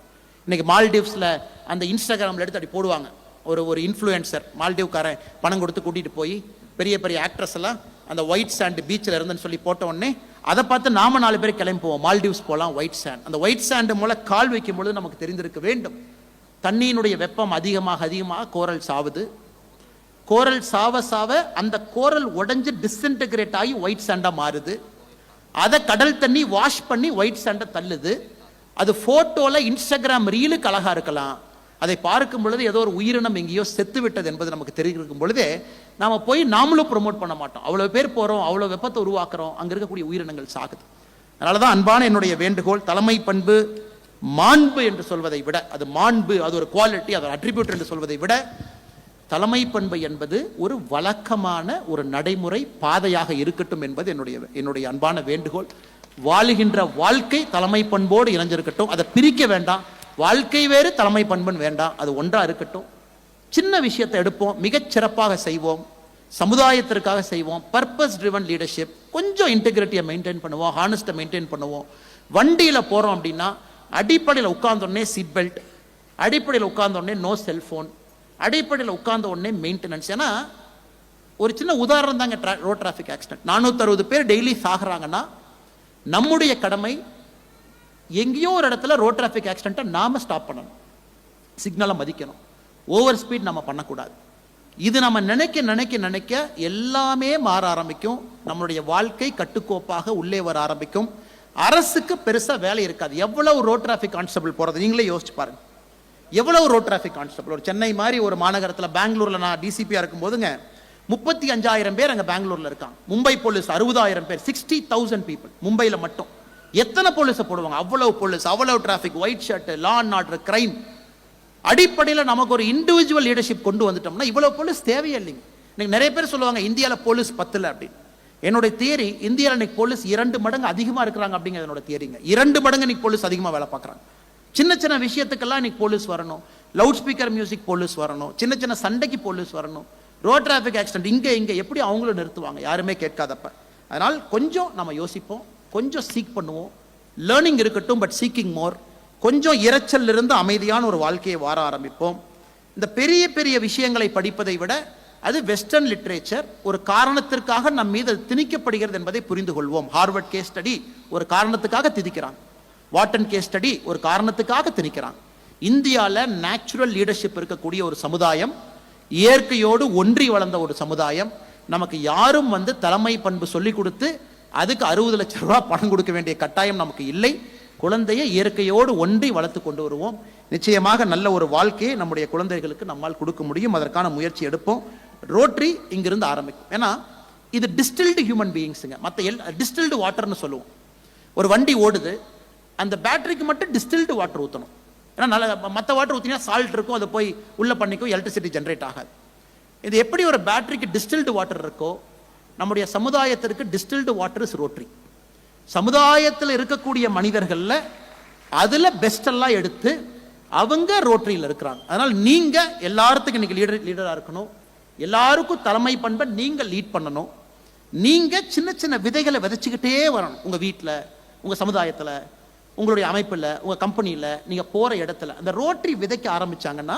இன்னைக்கு மால்டீவ்ஸில் அந்த இன்ஸ்டாகிராமில் எடுத்து அப்படி போடுவாங்க. ஒரு இன்ஃப்ளூயன்சர் மால்டீவ்காரன் பணம் கொடுத்து கூட்டிகிட்டு போய் பெரிய பெரிய ஆக்ட்ரஸ் எல்லாம் அந்த ஒயிட் சாண்டு பீச்சில் இருந்துன்னு சொல்லி போட்ட உடனே அதை பார்த்து நாம 4 பேர் கிளம்பி போவோம், மால்டீவ்ஸ் போகலாம், ஒயிட் சாண்ட். அந்த ஒயிட் சாண்டு மூலம் கால் வைக்கும் பொழுது நமக்கு தெரிந்திருக்க வேண்டும், தண்ணியினுடைய வெப்பம் அதிகமாக கோரல் சாவுது. கோரல் சாவ அந்த கோரல் உடைஞ்சு டிஸ்இன்டகிரேட் ஆகி ஒயிட் சாண்டா மாறுது. அதை கடல் தண்ணி வாஷ் பண்ணி ஒயிட் சாண்டை தள்ளுது. அது போட்டோல இன்ஸ்டாகிராம் ரீலுக்கு அழகா இருக்கலாம், அதை பார்க்கும் பொழுது ஏதோ ஒரு உயிரினம் எங்கேயோ செத்து விட்டது என்பது நமக்கு தெரிவிக்கும் பொழுதே நாம போய் நாமளும் ப்ரொமோட் பண்ண மாட்டோம். அவ்வளவு பேர் போறோம், அவ்வளவு வெப்பத்தை உருவாக்குறோம், அங்க இருக்கக்கூடிய உயிரினங்கள் சாகுது. அதனாலதான் அன்பான என்னுடைய வேண்டுகோள், தலைமை பண்பு மாண்பு என்று சொல்வதை விட, அது மாண்பு, அது ஒரு குவாலிட்டி, அது ஒரு அட்ரிபியூட் என்று சொல்வதை விட, தலைமை பண்பு என்பது ஒரு வழக்கமான ஒரு நடைமுறை பாதையாக இருக்கட்டும் என்பது என்னுடைய அன்பான வேண்டுகோள். வாழுகின்ற வாழ்க்கை தலைமை பண்போடு இணைஞ்சிருக்கட்டும். அதை பிரிக்க வேண்டாம். வாழ்க்கை வேறு, தலைமை பண்புன்னு வேண்டாம், அது ஒன்றா இருக்கட்டும். சின்ன விஷயத்தை எடுப்போம், மிகச் சிறப்பாக செய்வோம், சமுதாயத்திற்காக செய்வோம். பர்பஸ் ட்ரிவன் லீடர்ஷிப், கொஞ்சம் இன்டெகிரிட்டியை மெயின்டைன் பண்ணுவோம், ஹானஸ்ட்டை மெயின்டைன் பண்ணுவோம். வண்டியில் போகிறோம் அப்படின்னா அடிப்படையில் உட்கார்ந்தோடனே சீட் பெல்ட், அடிப்படையில் உட்கார்ந்தோடனே நோ செல்ஃபோன், அடிப்படையில் உட்கார்ந்த உடனே மெயின்டெனன்ஸ். ஏன்னா ஒரு சின்ன உதாரணம் தாங்க, ரோட் டிராஃபிக் ஆக்சிடென்ட் 460 பேர் டெய்லி சாகுறாங்கன்னா நம்முடைய கடமை எங்கேயோ ஒரு இடத்துல ரோட் டிராஃபிக் ஆக்சிடென்ட்டை நாம ஸ்டாப் பண்ணணும், சிக்னலை மதிக்கணும், ஓவர் ஸ்பீட் நம்ம பண்ணக்கூடாது. இது நம்ம நினைக்க எல்லாமே மாற ஆரம்பிக்கும். நம்மளுடைய வாழ்க்கை கட்டுக்கோப்பாக உள்ளே வர ஆரம்பிக்கும். அரசுக்கு பெருசா வேலை இருக்காது. எவ்வளவு ரோட் டிராஃபிக் கான்ஸ்டபிள் போறது நீங்களே யோசிச்சு பாருங்க. எவ்வளவு ரோட் டிராஃபிக் கான்ஸ்டபிள், ஒரு சென்னை மாதிரி ஒரு மாநகரத்தில், பெங்களூர்ல நான் டிசிபியா இருக்கும் போதுங்க 35,000 பேர் அங்க பெங்களூர்ல இருக்காங்க. மும்பை போலீஸ் 60,000 பேர், 60,000 பீப்புள் மும்பையில் மட்டும். எத்தனை போலீஸை போடுவாங்க? அவ்வளவு போலீஸ், அவ்வளவு traffic, white shirt, law and order, crime. அடிப்படையில் நமக்கு ஒரு இண்டிவிஜுவல் லீடர்ஷிப் கொண்டு வந்துட்டோம்னா இவ்வளவு போலீஸ் தேவையே இல்லைங்க. இன்னைக்கு நிறைய பேர் சொல்லுவாங்க இந்தியாவில் போலீஸ் 10 அப்படின்னு. என்னோட தியரி, இந்தியாவில் இன்னைக்கு போலீஸ் 2 மடங்கு அதிகமா இருக்கிறாங்க அப்படிங்கிறது என்னோட தியரிங்க. 2 மடங்கு இன்னைக்கு போலீஸ் அதிகமா வேலை பார்க்குறாங்க. சின்ன சின்ன விஷயத்துக்கெல்லாம் இன்னைக்கு போலீஸ் வரணும், லவுட் ஸ்பீக்கர் மியூசிக் போலீஸ் வரணும், சின்ன சின்ன சண்டைக்கு போலீஸ் வரணும், ரோட் டிராஃபிக் ஆக்சிடென்ட் இங்க எப்படி அவங்களும் நிறுத்துவாங்க யாருமே கேட்காதப்ப. அதனால் கொஞ்சம் நம்ம யோசிப்போம், கொஞ்சம் சீக் பண்ணுவோம். லேர்னிங் இருக்கட்டும், பட் சீக்கிங் மோர். கொஞ்சம் இரைச்சல் இருந்து அமைதியான ஒரு வாழ்க்கையை வார ஆரம்பிப்போம். இந்த பெரிய பெரிய விஷயங்களை படிப்பதை விட அது வெஸ்டர்ன் லிட்ரேச்சர், ஒரு காரணத்திற்காக நம் மீது திணிக்கப்படுகிறது என்பதை புரிந்து கொள்வோம். ஹார்வர்ட் கேஸ் ஸ்டடி ஒரு காரணத்துக்காக திணிக்கிறாங்க, வாட்டன் கேஸ் ஸ்டடி ஒரு காரணத்துக்காக திணிக்கிறாங்க. இந்தியாவில் நேச்சுரல் லீடர்ஷிப் இருக்கக்கூடிய ஒரு சமுதாயம், இயற்கையோடு ஒன்றி வளர்ந்த ஒரு சமுதாயம். நமக்கு யாரும் தலைமை பண்பு சொல்லிக் கொடுத்து அதுக்கு 60 லட்சம் ரூபாய் பணம் கொடுக்க வேண்டிய கட்டாயம் நமக்கு இல்லை. குழந்தையை இயற்கையோடு ஒன்றி வளர்த்து கொண்டு வருவோம். நிச்சயமாக நல்ல ஒரு வாழ்க்கையை நம்முடைய குழந்தைகளுக்கு நம்மால் கொடுக்க முடியும். அதற்கான முயற்சி எடுப்போம். ரோட்டரி இங்கிருந்து ஆரம்பிக்கும். ஏன்னா இது டிஸ்டில்டு ஹியூமன் பீயிங்ஸுங்க. மற்ற டிஸ்டில்டு வாட்டர்னு சொல்லுவோம். ஒரு வண்டி ஓடுது, அந்த பேட்டரிக்கு மட்டும் டிஸ்டில்டு வாட்டர் ஊற்றணும். ஏன்னா நல்ல மற்ற வாட்டர் ஊற்றினா சால்ட் இருக்கும், அதை போய் உள்ள பண்ணிக்கும், எலக்ட்ரிசிட்டி ஜென்ரேட் ஆகாது. இது எப்படி ஒரு பேட்டரிக்கு டிஸ்டில்டு வாட்டர் இருக்கோ, நம்முடைய சமுதாயத்திற்கு டிஸ்டில்டு வாட்டர் இஸ் ரோட்டரி. சமுதாயத்தில் இருக்கக்கூடிய மனிதர்களில் அதில் பெஸ்டெல்லாம் எடுத்து அவங்க ரோட்டரியில் இருக்கிறாங்க. அதனால் நீங்க எல்லாத்துக்கும் இன்னைக்கு லீடராக இருக்கணும். எல்லாருக்கும் தலைமை பண்பை நீங்க லீட் பண்ணணும். நீங்க சின்ன சின்ன விதைகளை விதைச்சுக்கிட்டே வரணும். உங்க வீட்டில், உங்க சமுதாயத்தில், உங்களுடைய அமைப்பில், உங்க கம்பெனியில், நீங்க போற இடத்துல அந்த ரோட்டரி விதைக்க ஆரம்பிச்சாங்கன்னா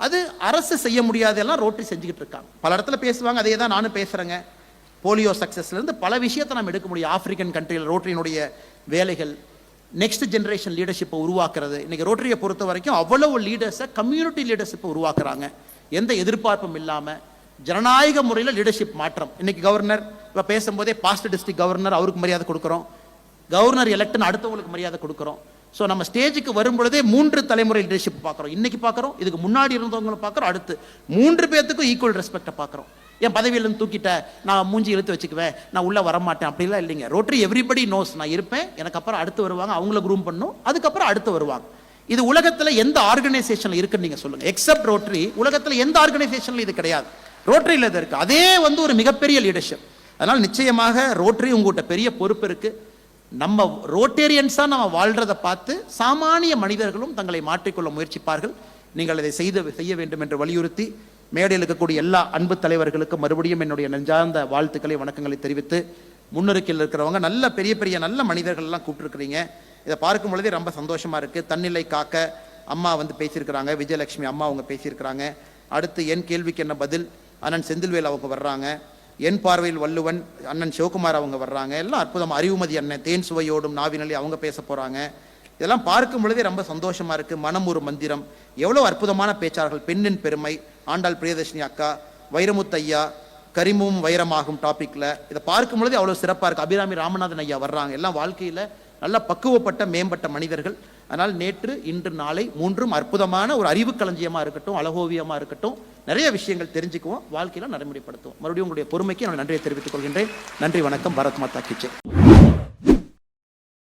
அது அரசு செய்ய முடியாதெல்லாம் ரோட்டரி செஞ்சுக்கிட்டு இருக்காங்க. பல இடத்துல பேசுவாங்க, அதே தான் நானும் பேசுறேங்க. போலியோ சக்சஸ்ல இருந்து பல விஷயத்தை நம்ம எடுக்க முடியும். ஆப்பிரிக்கன் கண்ட்ரியில் ரோட்டரியினுடைய வேலைகள், நெக்ஸ்ட் ஜெனரேஷன் லீடர்ஷிப்பை உருவாக்குறது. இன்னைக்கு ரோட்டரியை பொறுத்த வரைக்கும் அவ்வளவு லீடர்ஸை, கம்யூனிட்டி லீடர்ஷிப்பை உருவாக்குறாங்க. எந்த எதிர்பார்ப்பும் இல்லாமல் ஜனநாயக முறையில் லீடர்ஷிப் மாற்றம். இன்னைக்கு கவர்னர் இப்போ பேசும்போதே பாஸ்ட் டிஸ்ட்ரிக்ட் கவர்னர், அவருக்கு மரியாதை கொடுக்குறோம். கவர்னர் எலெக்ட்னு அடுத்தவங்களுக்கு மரியாதை கொடுக்குறோம். ஸோ நம்ம ஸ்டேஜுக்கு வரும்பொழுதே 3 தலைமுறை லீடர்ஷிப் பார்க்குறோம். இன்னைக்கு பார்க்குறோம், இதுக்கு முன்னாடி இருந்தவங்களை பார்க்குறோம், அடுத்து 3 பேர்த்துக்கும் ஈக்குவல் ரெஸ்பெக்டை பார்க்குறோம். என் பதவியிலேருந்து தூக்கிட்ட, நான் மூஞ்சி இழுத்து வச்சுக்குவேன், நான் உள்ளே வரமாட்டேன் அப்படிலாம் இல்லைங்க. ரோட்டரி எவ்ரிபடி நோஸ், நான் இருப்பேன், எனக்கு அப்புறம் அடுத்து வருவாங்க, அவங்கள குரூம் பண்ணும், அதுக்கப்புறம் அடுத்து வருவாங்க. இது உலகத்தில் எந்த ஆர்கனைசேஷனில் இருக்குன்னு நீங்கள் சொல்லுங்கள். எக்ஸப்ட் ரோட்டரி, உலகத்தில் எந்த ஆர்கனைசேஷனில் இது கிடையாது. ரோட்டரியில் இது இருக்குது. அதே ஒரு மிகப்பெரிய லீடர்ஷிப். அதனால் நிச்சயமாக ரோட்டரி உங்கள்கிட்ட பெரிய பொறுப்பு இருக்குது. நம்ம ரோட்டேரியன்ஸாக நம்ம வாழ்றதை பார்த்து சாமானிய மனிதர்களும் தங்களை மாற்றிக்கொள்ள முயற்சிப்பார்கள். நீங்கள் இதை செய்ய வேண்டும் என்று வலியுறுத்தி மேடையில் இருக்கக்கூடிய எல்லா அன்பு தலைவர்களுக்கும் மறுபடியும் என்னுடைய நெஞ்சார்ந்த வாழ்த்துக்களை வணக்கங்களை தெரிவித்து, முன்னிருக்கையில் இருக்கிறவங்க நல்ல பெரிய பெரிய நல்ல மனிதர்கள்லாம் கூப்பிட்டுருக்கிறீங்க. இதை பார்க்கும் பொழுதே ரொம்ப சந்தோஷமா இருக்கு. தன்னிலை காக்க அம்மா வந்து பேசியிருக்கிறாங்க, விஜயலட்சுமி அம்மா அவங்க பேசியிருக்கிறாங்க. அடுத்து என் கேள்விக்கு என்ன பதில் அண்ணன் செந்தில்வேல் அவங்க வர்றாங்க, என் பார்வையில் வள்ளுவன் அண்ணன் சிவகுமார் அவங்க வர்றாங்க. எல்லாம் அற்புதம். அறிவுமதி அண்ணன் தேன் சுவையோடும் நாவினலி அவங்க பேச போறாங்க. இதெல்லாம் பார்க்கும் பொழுதே ரொம்ப சந்தோஷமா இருக்கு. மனம் ஒரு மந்திரம், எவ்வளவு அற்புதமான பேச்சாளர்கள். பெண்ணின் பெருமை, ஆண்டாள் பிரியதர்ஷினி அக்கா, வைரமுத்து ஐயா, கரிமும் வைரமாகும் டாபிக்ல இதை பார்க்கும் பொழுதே அவ்வளவு சிறப்பா இருக்கு. அபிராமி ராமநாதன் ஐயா வர்றாங்க. எல்லாம் வாழ்க்கையில நல்ல பக்குவப்பட்ட மேம்பட்ட மனிதர்கள். அதனால் நேற்று இன்று நாளை மூன்றும் அற்புதமான ஒரு அறிவு களஞ்சியமா இருக்கட்டும், அழகோவியமா இருக்கட்டும், நிறைய விஷயங்கள் தெரிஞ்சுக்குவோம், வாழ்க்கையில நடைமுறைப்படுத்துவோம். மறுபடியும் உங்களுடைய பொறுமைக்கு நான் நன்றியை தெரிவித்துக் கொள்கின்றேன். நன்றி, வணக்கம். பாரத் மாதா கி ஜெய்.